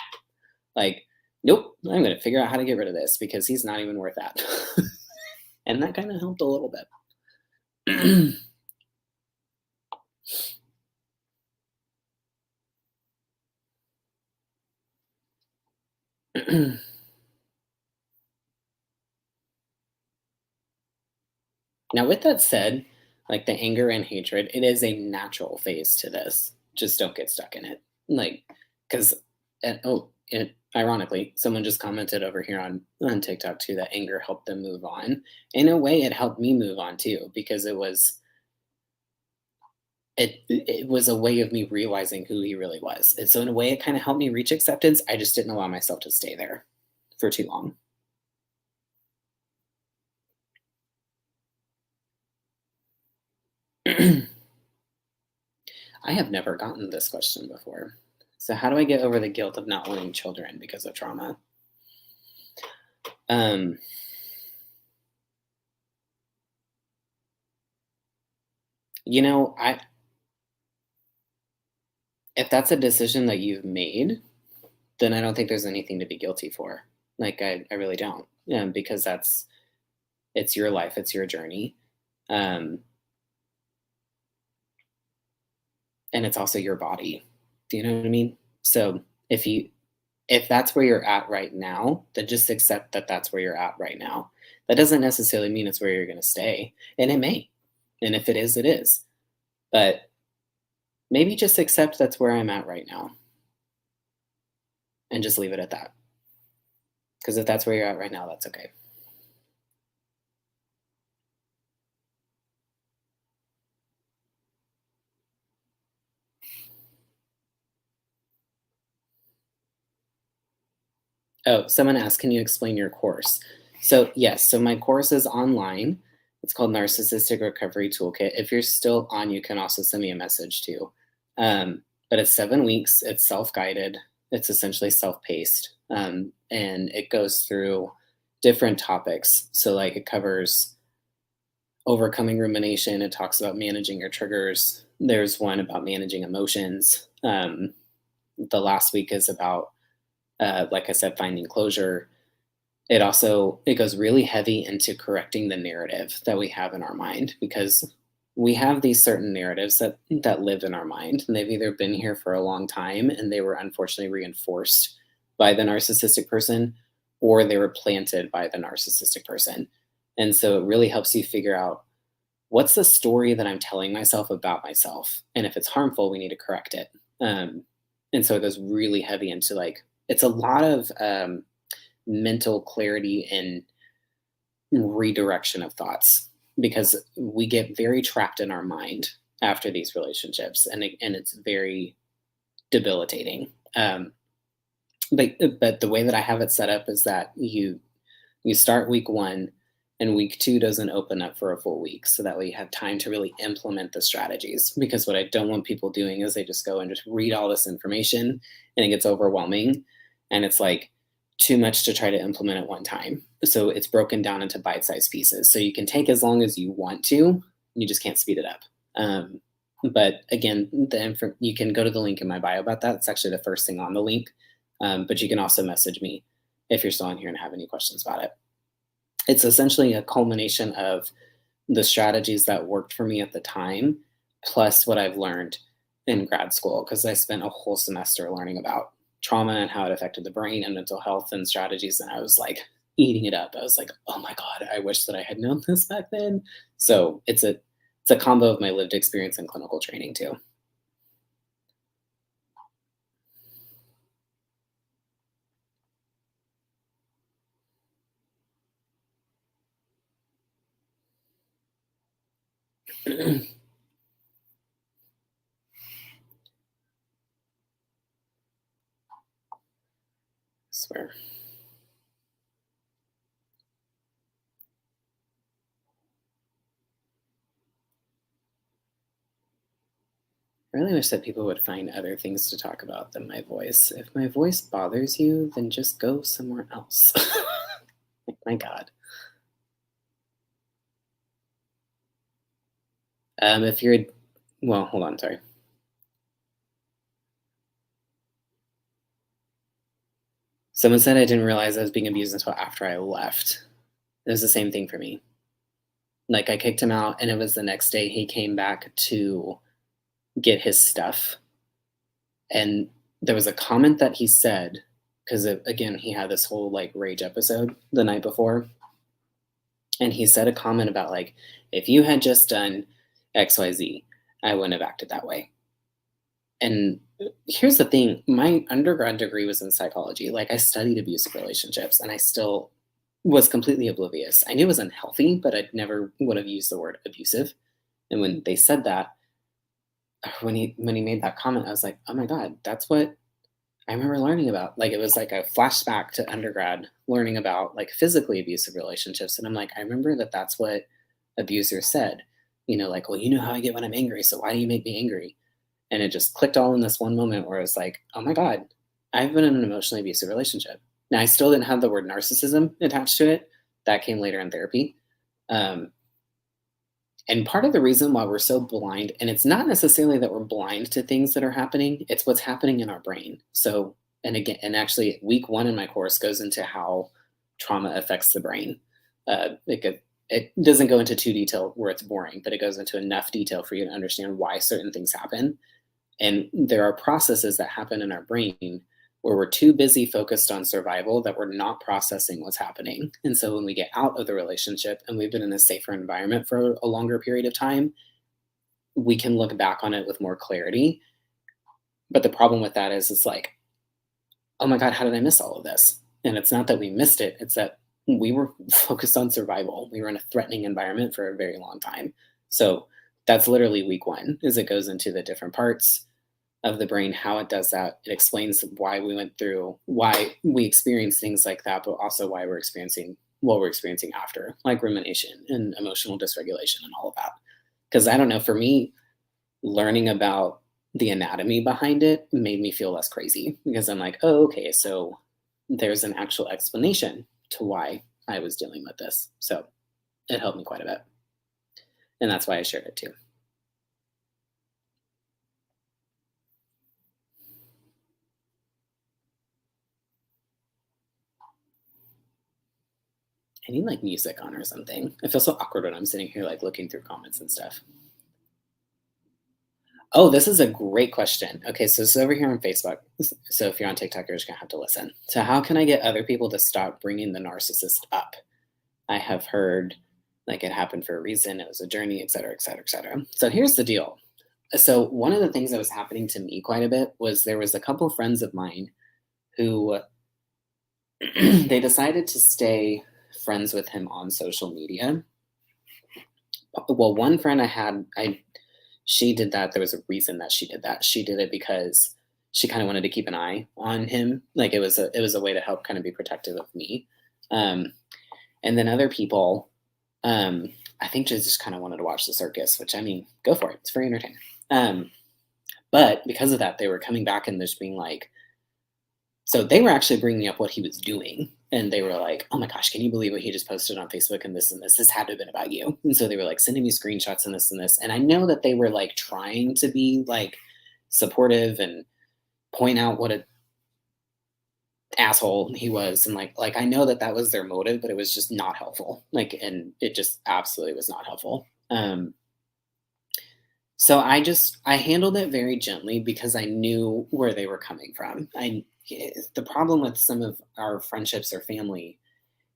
Like, nope, I'm gonna figure out how to get rid of this because he's not even worth that. And that kind of helped a little bit. Now, with that said, like the anger and hatred, it is a natural phase to this. Just don't get stuck in it. Like, because, ironically, someone just commented over here on TikTok too that anger helped them move on. In a way, it helped me move on too because it was a way of me realizing who he really was. And so, in a way, it kind of helped me reach acceptance. I just didn't allow myself to stay there for too long. I have never gotten this question before. So, how do I get over the guilt of not wanting children because of trauma? Um, I if that's a decision that you've made, then I don't think there's anything to be guilty for. Like I really don't. Because it's your life, it's your journey. Um, and it's also your body. Do you know what I mean? So if that's where you're at right now, then just accept that that's where you're at right now. That doesn't necessarily mean it's where you're going to stay, and it may. And if it is, it is. But maybe just accept that's where I'm at right now and just leave it at that. Because if that's where you're at right now, that's okay. Oh, someone asked, can you explain your course? So, yes, so my course is online. It's called Narcissistic Recovery Toolkit. If you're still on, you can also send me a message too. But it's 7 weeks, it's self guided, it's essentially self paced, and it goes through different topics. So, like, it covers overcoming rumination, it talks about managing your triggers. There's one about managing emotions. The last week is about like I said, finding closure. It goes really heavy into correcting the narrative that we have in our mind because we have these certain narratives that live in our mind and they've either been here for a long time and they were unfortunately reinforced by the narcissistic person or they were planted by the narcissistic person. And so it really helps you figure out what's the story that I'm telling myself about myself, and if it's harmful we need to correct it. And so it goes really heavy into like it's a lot of mental clarity and redirection of thoughts because we get very trapped in our mind after these relationships and it's very debilitating. But the way that I have it set up is that you start week 1 and week 2 doesn't open up for a full week so that way you have time to really implement the strategies, because what I don't want people doing is they just go and just read all this information and it gets overwhelming and it's like too much to try to implement at one time. So it's broken down into bite-sized pieces. So you can take as long as you want to, you just can't speed it up. But again, you can go to the link in my bio about that. It's actually the first thing on the link. But you can also message me if you're still on here and have any questions about it. It's essentially a culmination of the strategies that worked for me at the time, plus what I've learned in grad school, because I spent a whole semester learning about trauma and how it affected the brain and mental health and strategies. And I was like eating it up. I was like, oh my God, I wish that I had known this back then. So it's a combo of my lived experience and clinical training too. I swear. I really wish that people would find other things to talk about than my voice. If my voice bothers you, then just go somewhere else. Like, my God. If you're, well, hold on, sorry. Someone said I didn't realize I was being abused until after I left. It was the same thing for me. Like, I kicked him out, and it was the next day he came back to get his stuff. And there was a comment that he said, because again, he had this whole like rage episode the night before. And he said a comment about, like, if you had just done XYZ, I wouldn't have acted that way. And here's the thing, my undergrad degree was in psychology. Like, I studied abusive relationships, and I still was completely oblivious. I knew it was unhealthy, but I never would have used the word abusive. And when they said that, when he made that comment, I was like, oh my God, that's what I remember learning about. Like, it was like a flashback to undergrad learning about like physically abusive relationships. And I'm like, I remember that that's what abusers said, like, well, you know how I get when I'm angry. So why do you make me angry? And it just clicked all in this one moment where it's like, oh my God, I've been in an emotionally abusive relationship. Now, I still didn't have the word narcissism attached to it. That came later in therapy. Um, and part of the reason why we're so blind, and it's not necessarily that we're blind to things that are happening, it's what's happening in our brain. So, and again, and actually, week one in my course goes into how trauma affects the brain. It doesn't go into too detail where it's boring, but it goes into enough detail for you to understand why certain things happen. And there are processes that happen in our brain where we're too busy focused on survival that we're not processing what's happening. And so when we get out of the relationship and we've been in a safer environment for a longer period of time, we can look back on it with more clarity. But the problem with that is it's like, oh my God, how did I miss all of this? And it's not that we missed it, it's that we were focused on survival. We were in a threatening environment for a very long time. So that's literally week one, is it goes into the different parts of the brain, how it does that. It explains why we went through, why we experience things like that, but also why we're experiencing what we're experiencing after, like rumination and emotional dysregulation and all of that. Because I don't know, for me, learning about the anatomy behind it made me feel less crazy because I'm like, oh, okay, so there's an actual explanation to why I was dealing with this. So it helped me quite a bit. And that's why I shared it too. I need like music on or something. I feel so awkward when I'm sitting here like looking through comments and stuff. Oh, this is a great question. Okay, so it's over here on Facebook. So if you're on TikTok, you're just gonna have to listen. So how can I get other people to stop bringing the narcissist up? I have heard like it happened for a reason. It was a journey, et cetera, et cetera, et cetera. So here's the deal. So one of the things that was happening to me quite a bit was there was a couple of friends of mine who they decided to stay friends with him on social media. Well, one friend I had, she did that. There was a reason that she did that. She did it because she kind of wanted to keep an eye on him. Like it was a way to help kind of be protective of me. Um, and then other people, I think just kind of wanted to watch the circus, which I mean, go for it. It's very entertaining. Um, but because of that, they were coming back and just being like, so they were actually bringing up what he was doing. And they were like, oh my gosh, can you believe what he just posted on Facebook and this and this? This had to have been about you. And so they were like sending me screenshots and this and this. And I know that they were like trying to be like supportive and point out what a asshole he was. And like I know that that was their motive, but it was just not helpful. Like, and it just absolutely was not helpful. So I handled it very gently because I knew where they were coming from. The problem with some of our friendships or family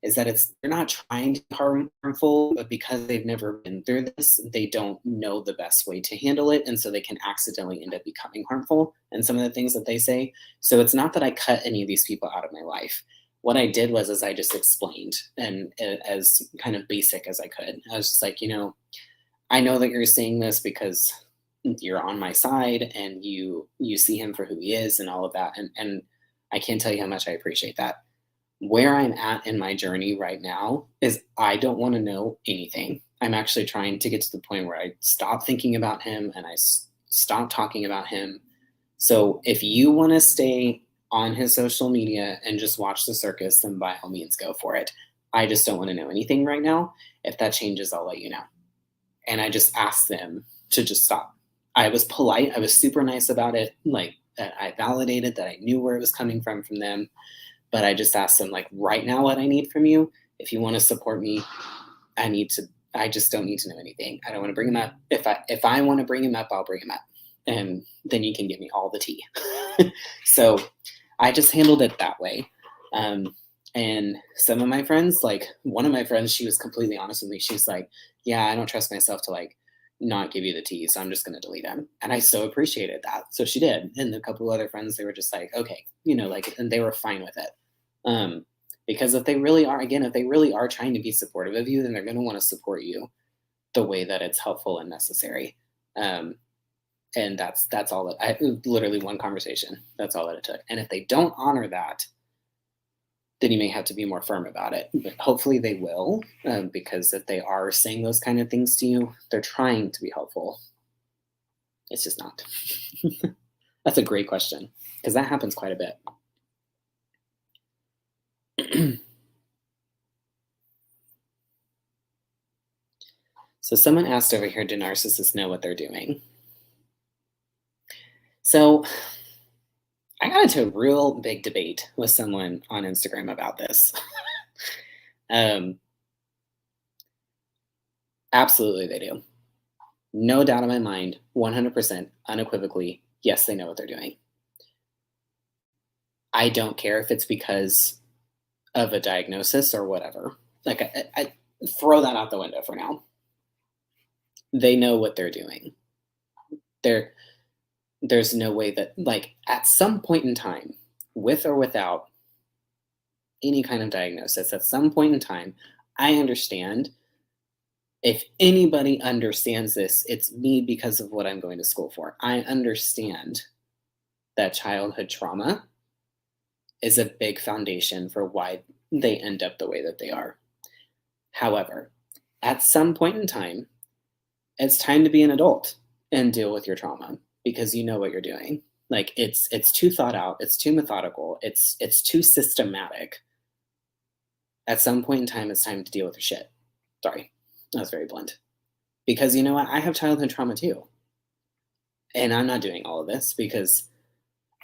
is that they're not trying to be harmful, but because they've never been through this, they don't know the best way to handle it, and so they can accidentally end up becoming harmful in some of the things that they say. So it's not that I cut any of these people out of my life. What I did was, I just explained, and as kind of basic as I could. I was just like, I know that you're saying this because you're on my side and you see him for who he is and all of that. And I can't tell you how much I appreciate that. Where I'm at in my journey right now is I don't want to know anything. I'm actually trying to get to the point where I stop thinking about him and stop talking about him. So if you want to stay on his social media and just watch the circus, then by all means go for it. I just don't want to know anything right now. If that changes, I'll let you know. And I just asked them to just stop. I was polite. I was super nice about it. Like, that I validated that I knew where it was coming from them. But I just asked them, like, right now, what I need from you, if you want to support me, I just don't need to know anything. I don't want to bring him up. If I want to bring him up, I'll bring him up. And then you can give me all the tea. So I just handled it that way. And some of my friends, like one of my friends, she was completely honest with me. She's like, yeah, I don't trust myself to like not give you the tea, so I'm just going to delete him. And I so appreciated that. So she did. And a couple other friends, they were just like, okay, like, and they were fine with it. Um, because if they really are, again, if they really are trying to be supportive of you, then they're going to want to support you the way that it's helpful and necessary. Um, and that's all that I literally one conversation. That's all that it took. And if they don't honor that, then you may have to be more firm about it. But hopefully they will, because if they are saying those kind of things to you, they're trying to be helpful. It's just not. That's a great question because that happens quite a bit. So someone asked over here, do narcissists know what they're doing? So I got into a real big debate with someone on Instagram about this. Absolutely they do. No doubt in my mind, 100% unequivocally, yes, they know what they're doing. I don't care if it's because of a diagnosis or whatever. Like, I throw that out the window for now. They know what they're doing. There's no way that, like, at some point in time, with or without any kind of diagnosis, at some point in time, I understand. If anybody understands this, it's me because of what I'm going to school for. I understand that childhood trauma is a big foundation for why they end up the way that they are. However, at some point in time, it's time to be an adult and deal with your trauma because you know what you're doing. Like, it's too thought out, it's too methodical, it's too systematic. At some point in time, it's time to deal with your shit. Sorry, that was very blunt. Because you know what? I have childhood trauma too. And I'm not doing all of this because,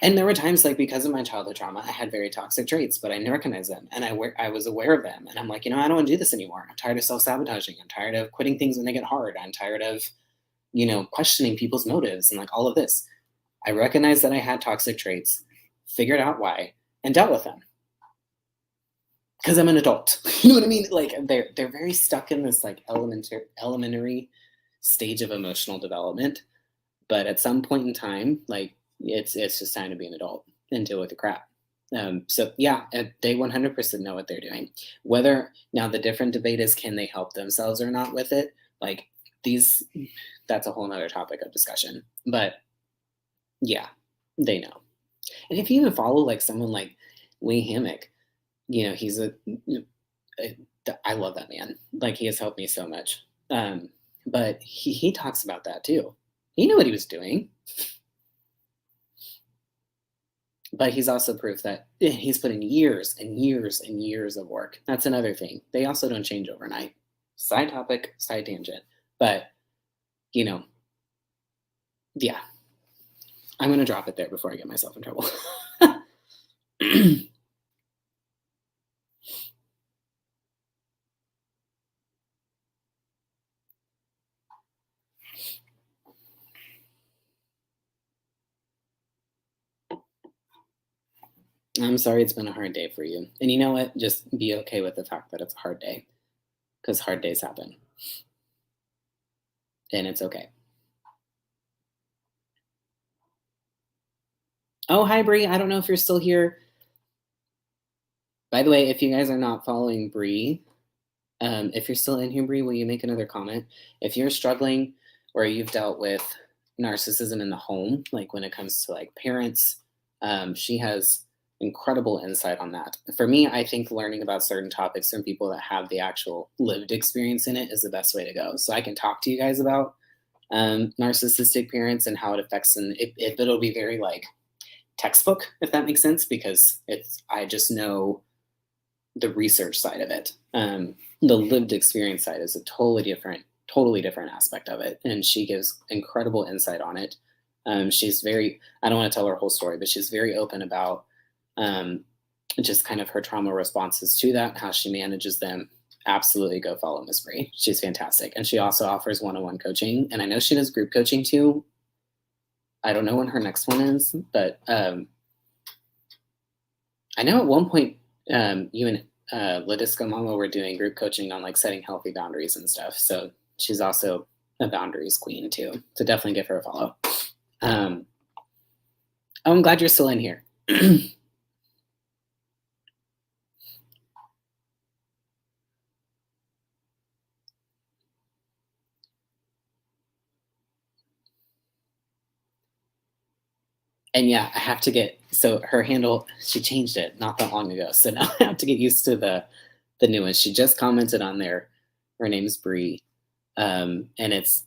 and there were times, like, because of my childhood trauma, I had very toxic traits, but I didn't recognize them. And I was aware of them. And I'm like, I don't want to do this anymore. I'm tired of self sabotaging. I'm tired of quitting things when they get hard. I'm tired of, questioning people's motives and like all of this. I recognized that I had toxic traits, figured out why, and dealt with them. Because I'm an adult. You know what I mean? Like, they're very stuck in this like elementary stage of emotional development. But at some point in time, like, it's just time to be an adult and deal with the crap. So yeah, they 100% know what they're doing. Whether now the different debate is, can they help themselves or not with it? Like, that's a whole nother topic of discussion. But yeah, they know. And if you even follow like someone like Lee Hammock, he's I love that man. Like, he has helped me so much. But he talks about that too. He knew what he was doing. But he's also proof that he's put in years and years and years of work. That's another thing. They also don't change overnight. Side topic, side tangent. But, yeah. I'm going to drop it there before I get myself in trouble. I'm sorry it's been a hard day for you. And you know what? Just be okay with the fact that it's a hard day. Because hard days happen. And it's okay. Oh, hi, Bree. I don't know if you're still here. By the way, if you guys are not following Bree, If you're still in here, Bree, will you make another comment? If you're struggling or you've dealt with narcissism in the home, like when it comes to like parents, she has incredible insight on that. For me, I think learning about certain topics from people that have the actual lived experience in it is the best way to go. So I can talk to you guys about narcissistic parents and how it affects, and it'll be very like textbook, if that makes sense, because I just know the research side of it. The lived experience side is a totally different aspect of it, and she gives incredible insight on it. She's very, I don't want to tell her whole story, but she's very open about um, just kind of her trauma responses to that, how she manages them. Absolutely go follow Miss Bree. She's fantastic. And she also offers one-on-one coaching. And I know she does group coaching too. I don't know when her next one is, but I know at one point you and Ladiska Mama were doing group coaching on like setting healthy boundaries and stuff. So she's also a boundaries queen too. So definitely give her a follow. Oh, I'm glad you're still in here. And yeah, I have to get, so her handle, she changed it not that long ago. So now I have to get used to the new one. She just commented on there. Her name's Bree. And it's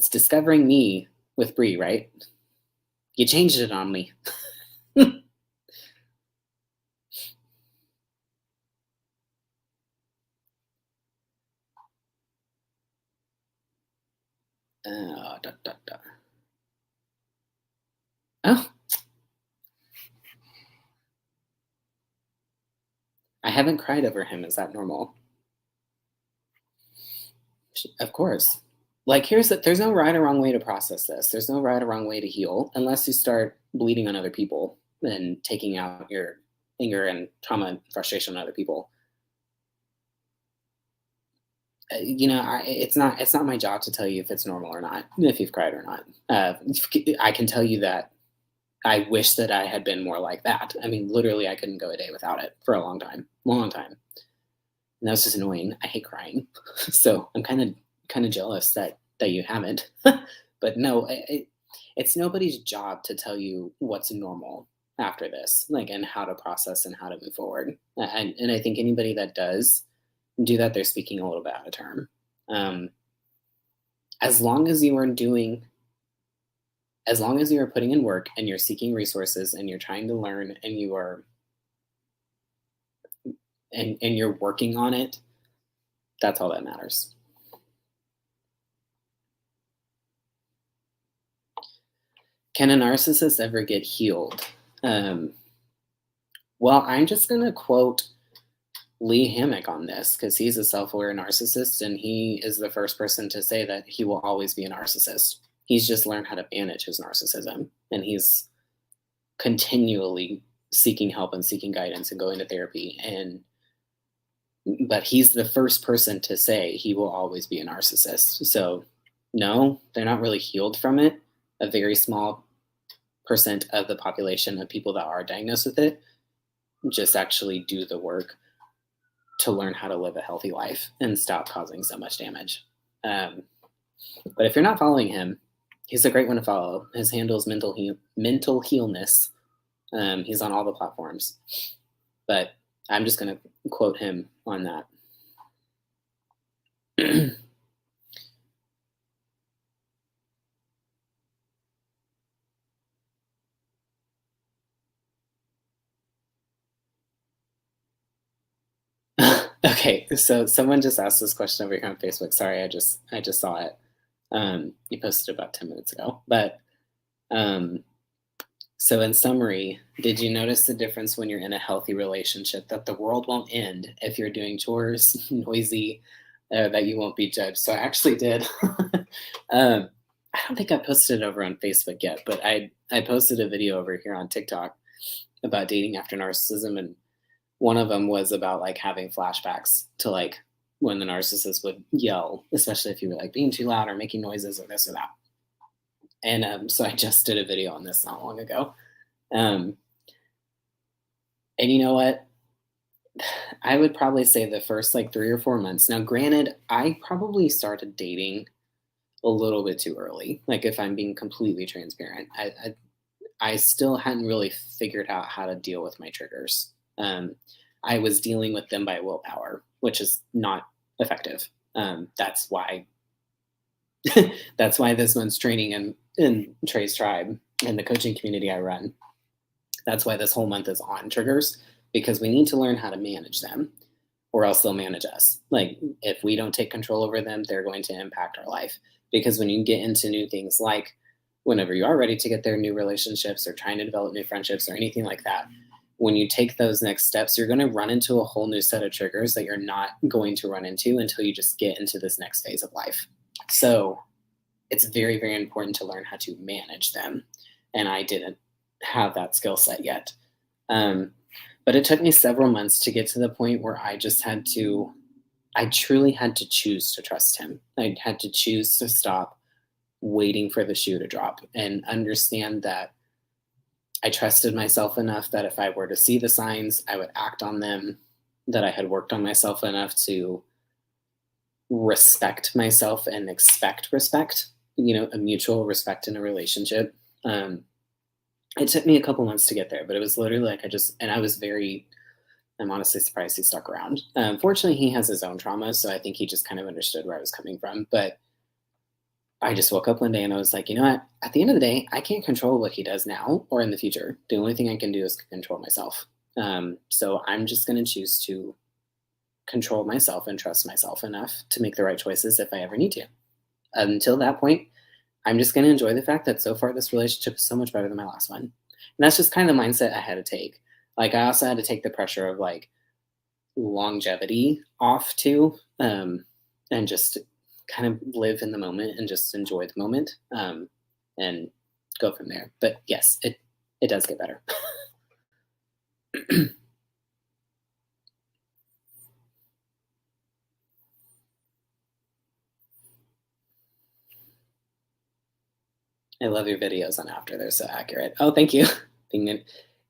discovering me with Bree, right? You changed it on me. Da, da, da. Oh, I haven't cried over him. Is that normal? Of course. Like here's the there's no right or wrong way to process this. There's no right or wrong way to heal unless you start bleeding on other people and taking out your anger and trauma and frustration on other people. It's not my job to tell you if it's normal or not, if you've cried or not. I can tell you that I wish that I had been more like that. I mean, literally, I couldn't go a day without it for a long time. And that was just annoying. I hate crying, so I'm kind of jealous that you haven't. But no, it's nobody's job to tell you what's normal after this, like, and how to process and how to move forward. And I think anybody that does do that, they're speaking a little bit out of term. Um, as long as you are doing, as long as you are putting in work and you're seeking resources and you're trying to learn and you are and you're working on it, that's all that matters. Can a narcissist ever get healed? Um, well, I'm just going to quote Lee Hammock on this because he's a self aware narcissist and he is the first person to say that he will always be a narcissist. He's just learned how to manage his narcissism and he's continually seeking help and seeking guidance and going to therapy. But he's the first person to say he will always be a narcissist. So, no, they're not really healed from it. A very small percent of the population of people that are diagnosed with it just actually do the work to learn how to live a healthy life and stop causing so much damage. But if you're not following him, he's a great one to follow. His handle is mental healness. He's on all the platforms. But I'm just going to quote him on that. Okay, so someone just asked this question over here on Facebook. Sorry, I just saw it. You posted about 10 minutes ago. But so in summary, did you notice the difference when you're in a healthy relationship that the world won't end if you're doing chores, noisy, that you won't be judged? So I actually did. I don't think I posted it over on Facebook yet, but I posted a video over here on TikTok about dating after narcissism, and one of them was about like having flashbacks to like when the narcissist would yell, especially if you were like being too loud or making noises or this or that. And so I just did a video on this not long ago. And you know what? I would probably say the first like 3 or 4 months. Now, granted, I probably started dating a little bit too early. Like, if I'm being completely transparent, I still hadn't really figured out how to deal with my triggers. Um, I was dealing with them by willpower, which is not effective. That's why that's why this month's training in Trey's tribe and the coaching community I run. That's why this whole month is on triggers, because we need to learn how to manage them, or else they'll manage us. Like, if we don't take control over them, they're going to impact our life. Because when you get into new things, like whenever you are ready to get there, new relationships or trying to develop new friendships or anything like that, when you take those next steps, you're going to run into a whole new set of triggers that you're not going to run into until you just get into this next phase of life. So it's very, very important to learn how to manage them. And I didn't have that skill set yet. Um, but it took me several months to get to the point where I truly had to choose to trust him. I had to choose to stop waiting for the shoe to drop and understand that I trusted myself enough that if I were to see the signs, I would act on them, that I had worked on myself enough to respect myself and expect respect, a mutual respect in a relationship. It took me a couple months to get there, but it was literally like I'm honestly surprised he stuck around. Fortunately, he has his own trauma, so I think he just kind of understood where I was coming from. But I just woke up one day and I was like, you know what? At the end of the day, I can't control what he does now or in the future. The only thing I can do is control myself. So I'm just going to choose to control myself and trust myself enough to make the right choices if I ever need to. Until that point, I'm just going to enjoy the fact that so far this relationship is so much better than my last one. And that's just kind of the mindset I had to take. Like, I also had to take the pressure of like longevity off too, and just kind of live in the moment and just enjoy the moment, and go from there. But yes, it does get better. I love your videos on after; they're so accurate. Oh, thank you. Being in,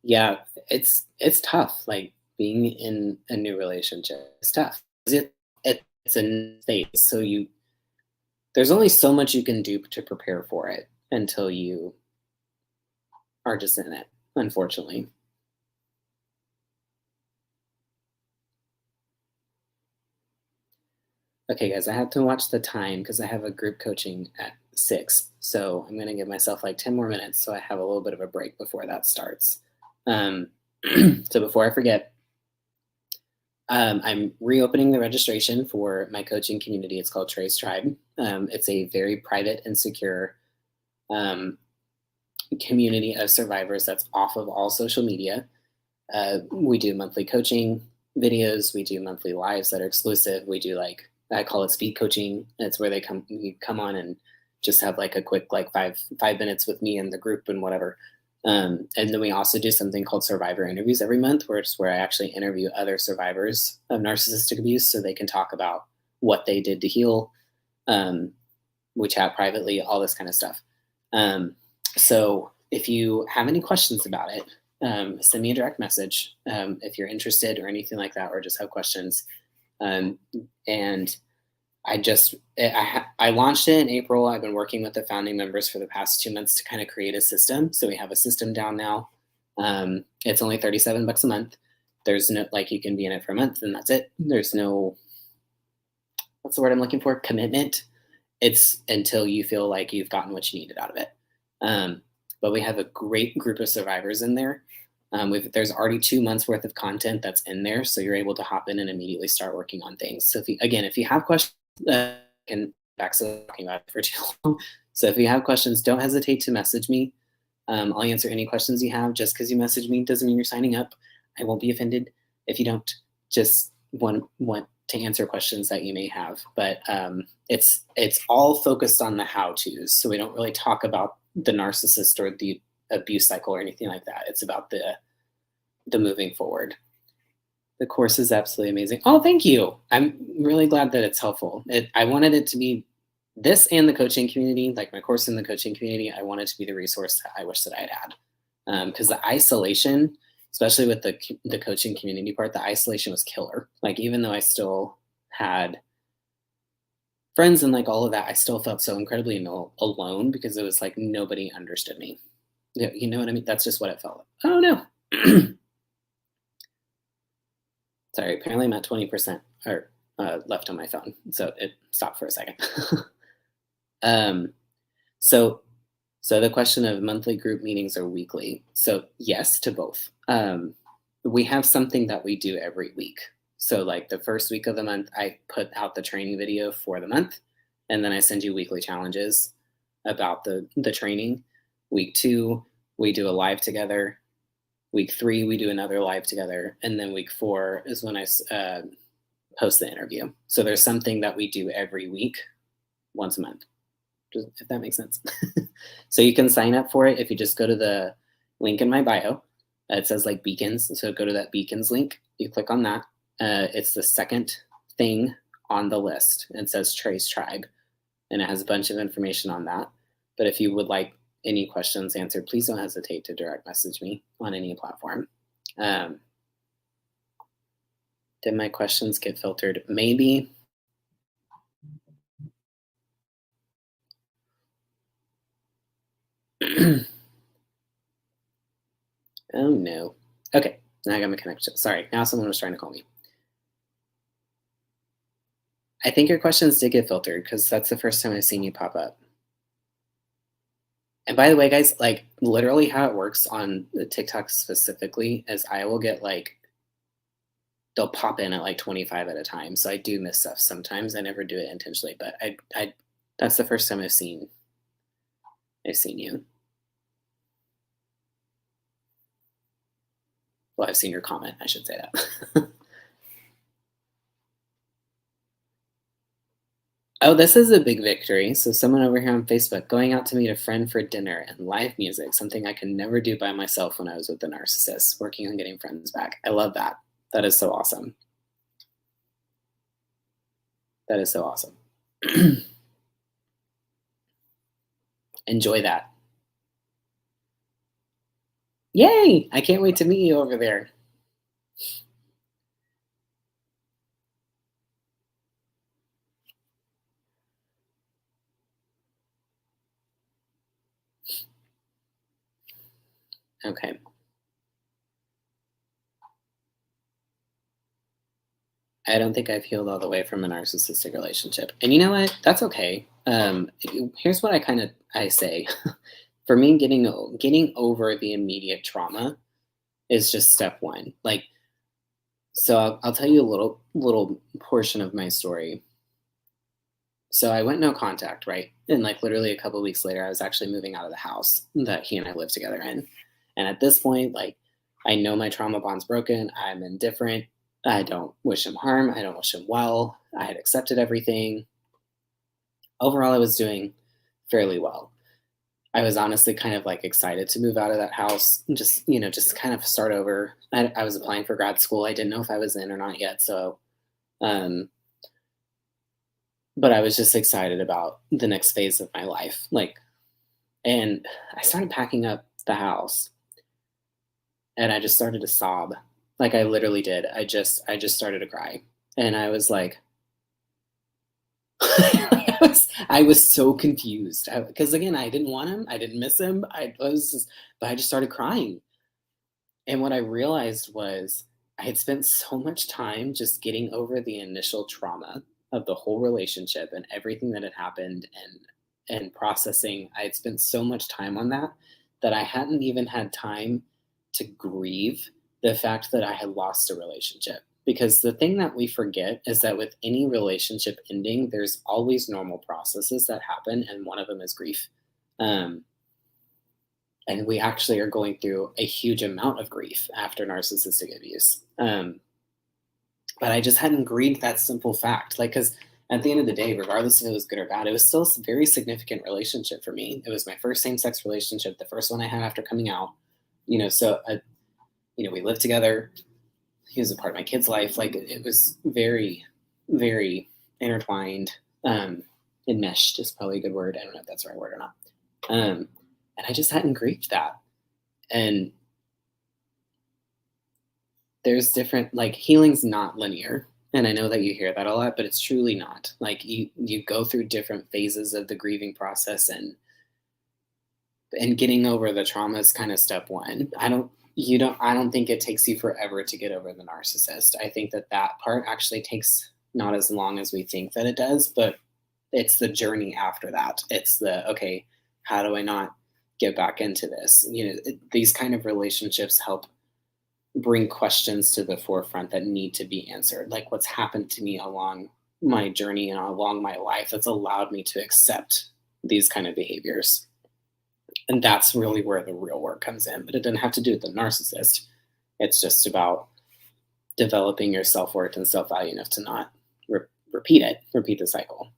yeah, it's tough. Like, being in a new relationship is tough. It's a new phase, so there's only so much you can do to prepare for it until you are just in it, unfortunately. Okay, guys, I have to watch the time because I have a group coaching at 6. So I'm going to give myself like 10 more minutes so I have a little bit of a break before that starts. Um, so before I forget, I'm reopening the registration for my coaching community. It's called Trey's Tribe. It's a very private and secure um, community of survivors that's off of all social media. We do monthly coaching videos. We do monthly lives that are exclusive. We do, like, I call it speed coaching. It's where you come on and just have like a quick like 5 minutes with me and the group and whatever. And then we also do something called survivor interviews every month, where I actually interview other survivors of narcissistic abuse so they can talk about what they did to heal. We chat privately, all this kind of stuff. So if you have any questions about it, send me a direct message if you're interested or anything like that, or just have questions. And I launched it in April. I've been working with the founding members for the past 2 months to kind of create a system. So we have a system down now. It's only $37 a month. There's no, like, you can be in it for a month and that's it. There's no, what's the word I'm looking for? Commitment. It's until you feel like you've gotten what you needed out of it. But we have a great group of survivors in there. There's already 2 months worth of content that's in there, so you're able to hop in and immediately start working on things. So if you have questions, can back to talking about it for too long. So if you have questions, don't hesitate to message me. I'll answer any questions you have. Just because you message me doesn't mean you're signing up. I won't be offended if you don't. Just want to answer questions that you may have. But it's all focused on the how-tos, so we don't really talk about the narcissist or the abuse cycle or anything like that. It's about the moving forward. The course is absolutely amazing. Oh, thank you. I'm really glad that it's helpful. I wanted it to be this and the coaching community, like my course in the coaching community. I wanted to be the resource that I wish that I had had. Because the isolation especially with the coaching community part, the isolation was killer. Like, even though I still had friends and like all of that, I still felt so incredibly alone because it was like nobody understood me. Yeah, you know what I mean? That's just what it felt like. Oh no. Sorry, apparently I'm at 20% or left on my phone. So it stopped for a second. um, so so the question of monthly group meetings or weekly. So yes to both. We have something that we do every week. So like the first week of the month, I put out the training video for the month, and then I send you weekly challenges about the training. Week 2, we do a live together. Week 3, we do another live together, and then week 4 is when I post the interview. So there's something that we do every week, once a month, if that makes sense. So you can sign up for it if you just go to the link in my bio. It says like beacons. So go to that beacons link. You click on that. It's the second thing on the list. It says Treys Tribe, and it has a bunch of information on that. But if you would like any questions answered, please don't hesitate to direct message me on any platform. Did my questions get filtered? Maybe. Oh no. Okay, now I got my connection. Sorry, now someone was trying to call me. I think your questions did get filtered because that's the first time I've seen you pop up. And by the way, guys, like literally how it works on the TikTok specifically is I will get like, they'll pop in at like 25 at a time. So I do miss stuff sometimes. I never do it intentionally, but I that's the first time I've seen you. Well, I've seen your comment, I should say that. Oh, this is a big victory. So someone over here on Facebook going out to meet a friend for dinner and live music, something I could never do by myself when I was with the narcissist, working on getting friends back. I love that. That is so awesome. That is so awesome. Enjoy that. Yay! I can't wait to meet you over there. Okay. I don't think I've healed all the way from a narcissistic relationship. And you know what? That's okay. Here's what I say. For me, getting over the immediate trauma is just step one. Like, so I'll tell you a little portion of my story. So I went no contact, right? And like literally a couple of weeks later, I was actually moving out of the house that he and I lived together in. And at this point, like, I know my trauma bond's broken. I'm indifferent. I don't wish him harm. I don't wish him well. I had accepted everything. Overall, I was doing fairly well. I was honestly kind of like excited to move out of that house, just kind of start over. I was applying for grad school. I didn't know if I was in or not yet. So, um, but I was just excited about the next phase of my life. Like, and I started packing up the house and I just started to sob. Like I literally did. I just started to cry. And I was like, I was so confused because again, I didn't want him. I didn't miss him. But I just started crying. And what I realized was I had spent so much time just getting over the initial trauma of the whole relationship and everything that had happened and processing. I had spent so much time on that that I hadn't even had time to grieve the fact that I had lost a relationship. Because the thing that we forget is that with any relationship ending, there's always normal processes that happen, and one of them is grief. Um, and we actually are going through a huge amount of grief after narcissistic abuse. But I just hadn't grieved that simple fact. Like, because at the end of the day, regardless if it was good or bad, it was still a very significant relationship for me. It was my first same-sex relationship, the first one I had after coming out. We lived together. He was a part of my kid's life. Like, it was very, very intertwined. Enmeshed is probably a good word. I don't know if that's the right word or not. And I just hadn't grieved that. And there's different, like, healing's not linear. And I know that you hear that a lot, but it's truly not. Like, you go through different phases of the grieving process, and getting over the trauma is kind of step one. I don't think it takes you forever to get over the narcissist. I think that that part actually takes not as long as we think that it does, but it's the journey after that. It's the, okay, how do I not get back into this? These kind of relationships help bring questions to the forefront that need to be answered, like what's happened to me along my journey and along my life that's allowed me to accept these kind of behaviors. And that's really where the real work comes in. But it doesn't have to do with the narcissist. It's just about developing your self-worth and self-value enough to not repeat the cycle.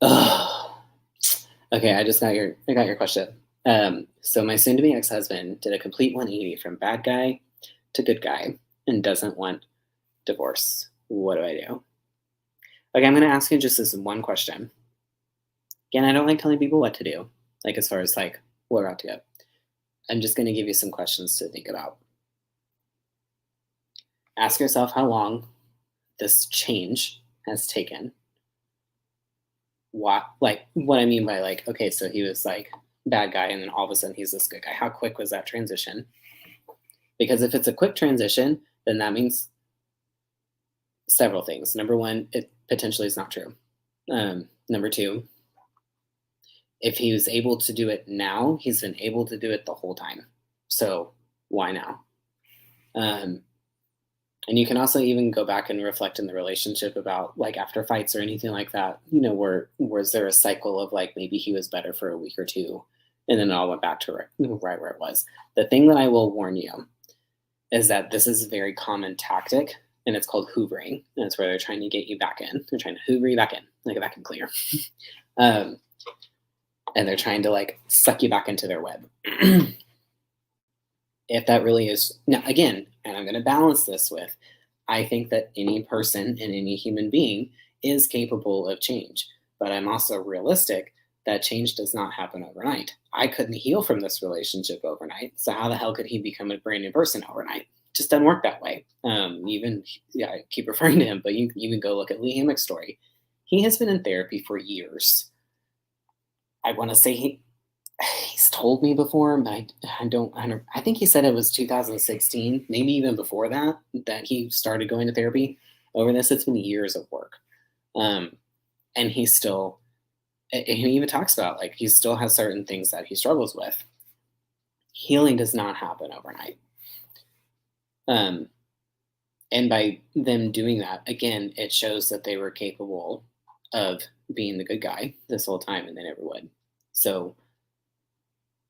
Ugh. Okay, I got your question. So my soon-to-be ex-husband did a complete 180 from bad guy to good guy and doesn't want divorce. What do I do? Okay, I'm going to ask you just this one question. Again, I don't like telling people what to do, like as far as like what route to go. I'm just going to give you some questions to think about. Ask yourself how long this change has taken. What I mean by like, okay, so he was like bad guy and then all of a sudden he's this good guy. How quick was that transition? Because if it's a quick transition, then that means several things. Number one, it potentially is not true. Number two, if he was able to do it now, he's been able to do it the whole time. So why now? And you can also even go back and reflect in the relationship about like after fights or anything like that, was there a cycle of like maybe he was better for a week or two and then it all went back to right where it was. The thing that I will warn you is that this is a very common tactic and it's called hoovering. And it's where they're trying to get you back in. They're trying to hoover you back in, like a vacuum cleaner. And they're trying to like suck you back into their web. If that really is, now again, and I'm going to balance this with, I think that any person and any human being is capable of change, but I'm also realistic that change does not happen overnight. I couldn't heal from this relationship overnight, so how the hell could he become a brand new person overnight? It just doesn't work that way. I keep referring to him, but you even go look at Lee Hammock's story. He has been in therapy for years. I want to say he's told me before, but I think he said it was 2016, maybe even before that he started going to therapy over this. It's been years of work. And he even talks about like, he still has certain things that he struggles with. Healing does not happen overnight. And by them doing that, again, it shows that they were capable of being the good guy this whole time and they never would. So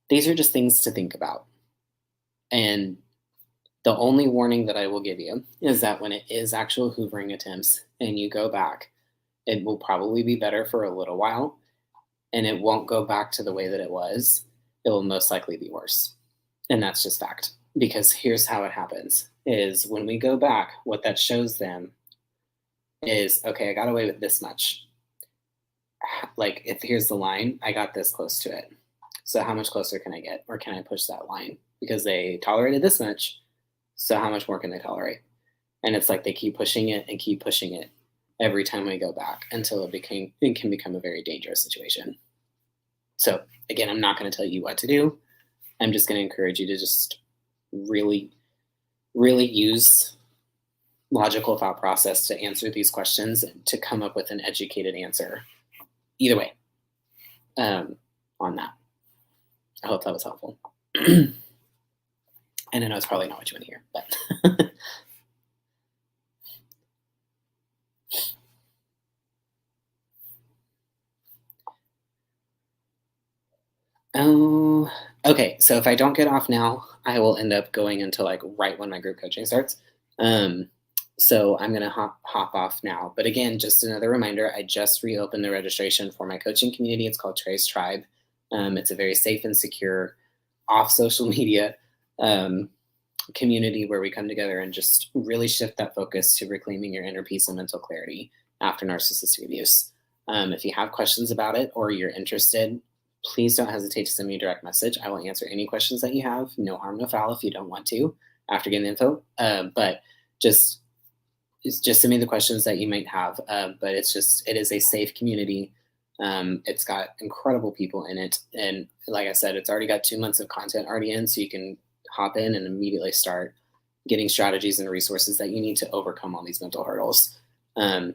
these are just things to think about. And the only warning that I will give you is that when it is actual hoovering attempts and you go back, it will probably be better for a little while and it won't go back to the way that it was. It will most likely be worse. And that's just fact. Because here's how it happens is when we go back, what that shows them is, okay, I got away with this much. Like if here's the line, I got this close to it. So how much closer can I get? Or can I push that line? Because they tolerated this much. So how much more can they tolerate? And it's like they keep pushing it and keep pushing it every time we go back until it can become a very dangerous situation. So again, I'm not going to tell you what to do. I'm just going to encourage you to just really, really use logical thought process to answer these questions and to come up with an educated answer. Either way, on that. I hope that was helpful. And I know it's probably not what you want to hear, but oh, okay. So if I don't get off now, I will end up going until like right when my group coaching starts. So I'm gonna hop off now. But again, just another reminder, I just reopened the registration for my coaching community. It's called Trey's Tribe. It's a very safe and secure, off social media community where we come together and just really shift that focus to reclaiming your inner peace and mental clarity after narcissistic abuse. If you have questions about it or you're interested, please don't hesitate to send me a direct message. I will answer any questions that you have. No harm, no foul if you don't want to after getting the info. But just just send me the questions that you might have. But it is a safe community. It's got incredible people in it. And like I said, it's already got 2 months of content already in, so you can hop in and immediately start getting strategies and resources that you need to overcome all these mental hurdles.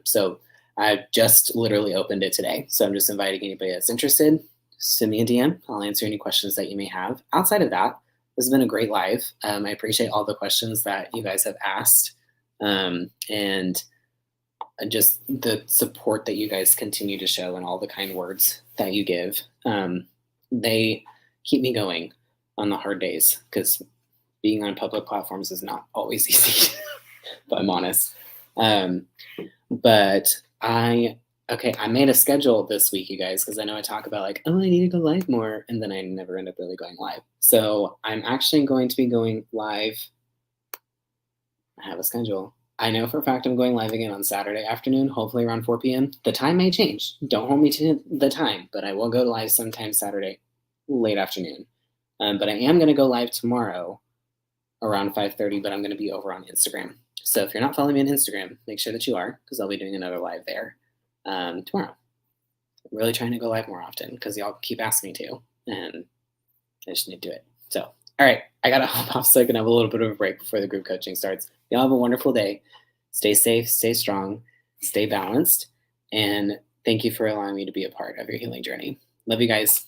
So I just literally opened it today. So I'm just inviting anybody that's interested, send me a DM. I'll answer any questions that you may have. Outside of that, this has been a great live. I appreciate all the questions that you guys have asked. And just the support that you guys continue to show and all the kind words that you give. They keep me going on the hard days, because being on public platforms is not always easy, if I'm honest. But I made a schedule this week, you guys, because I know I talk about like, oh, I need to go live more, and then I never end up really going live. So I'm actually going to be going live. I have a schedule. I know for a fact I'm going live again on Saturday afternoon, hopefully around 4 p.m. The time may change. Don't hold me to the time, but I will go live sometime Saturday, late afternoon. But I am going to go live tomorrow around 5:30, but I'm going to be over on Instagram. So if you're not following me on Instagram, make sure that you are, because I'll be doing another live there tomorrow. I'm really trying to go live more often because y'all keep asking me to, and I just need to do it. So, all right, I got to hop off so I can have a little bit of a break before the group coaching starts. Y'all have a wonderful day. Stay safe, stay strong, stay balanced, and thank you for allowing me to be a part of your healing journey. Love you guys.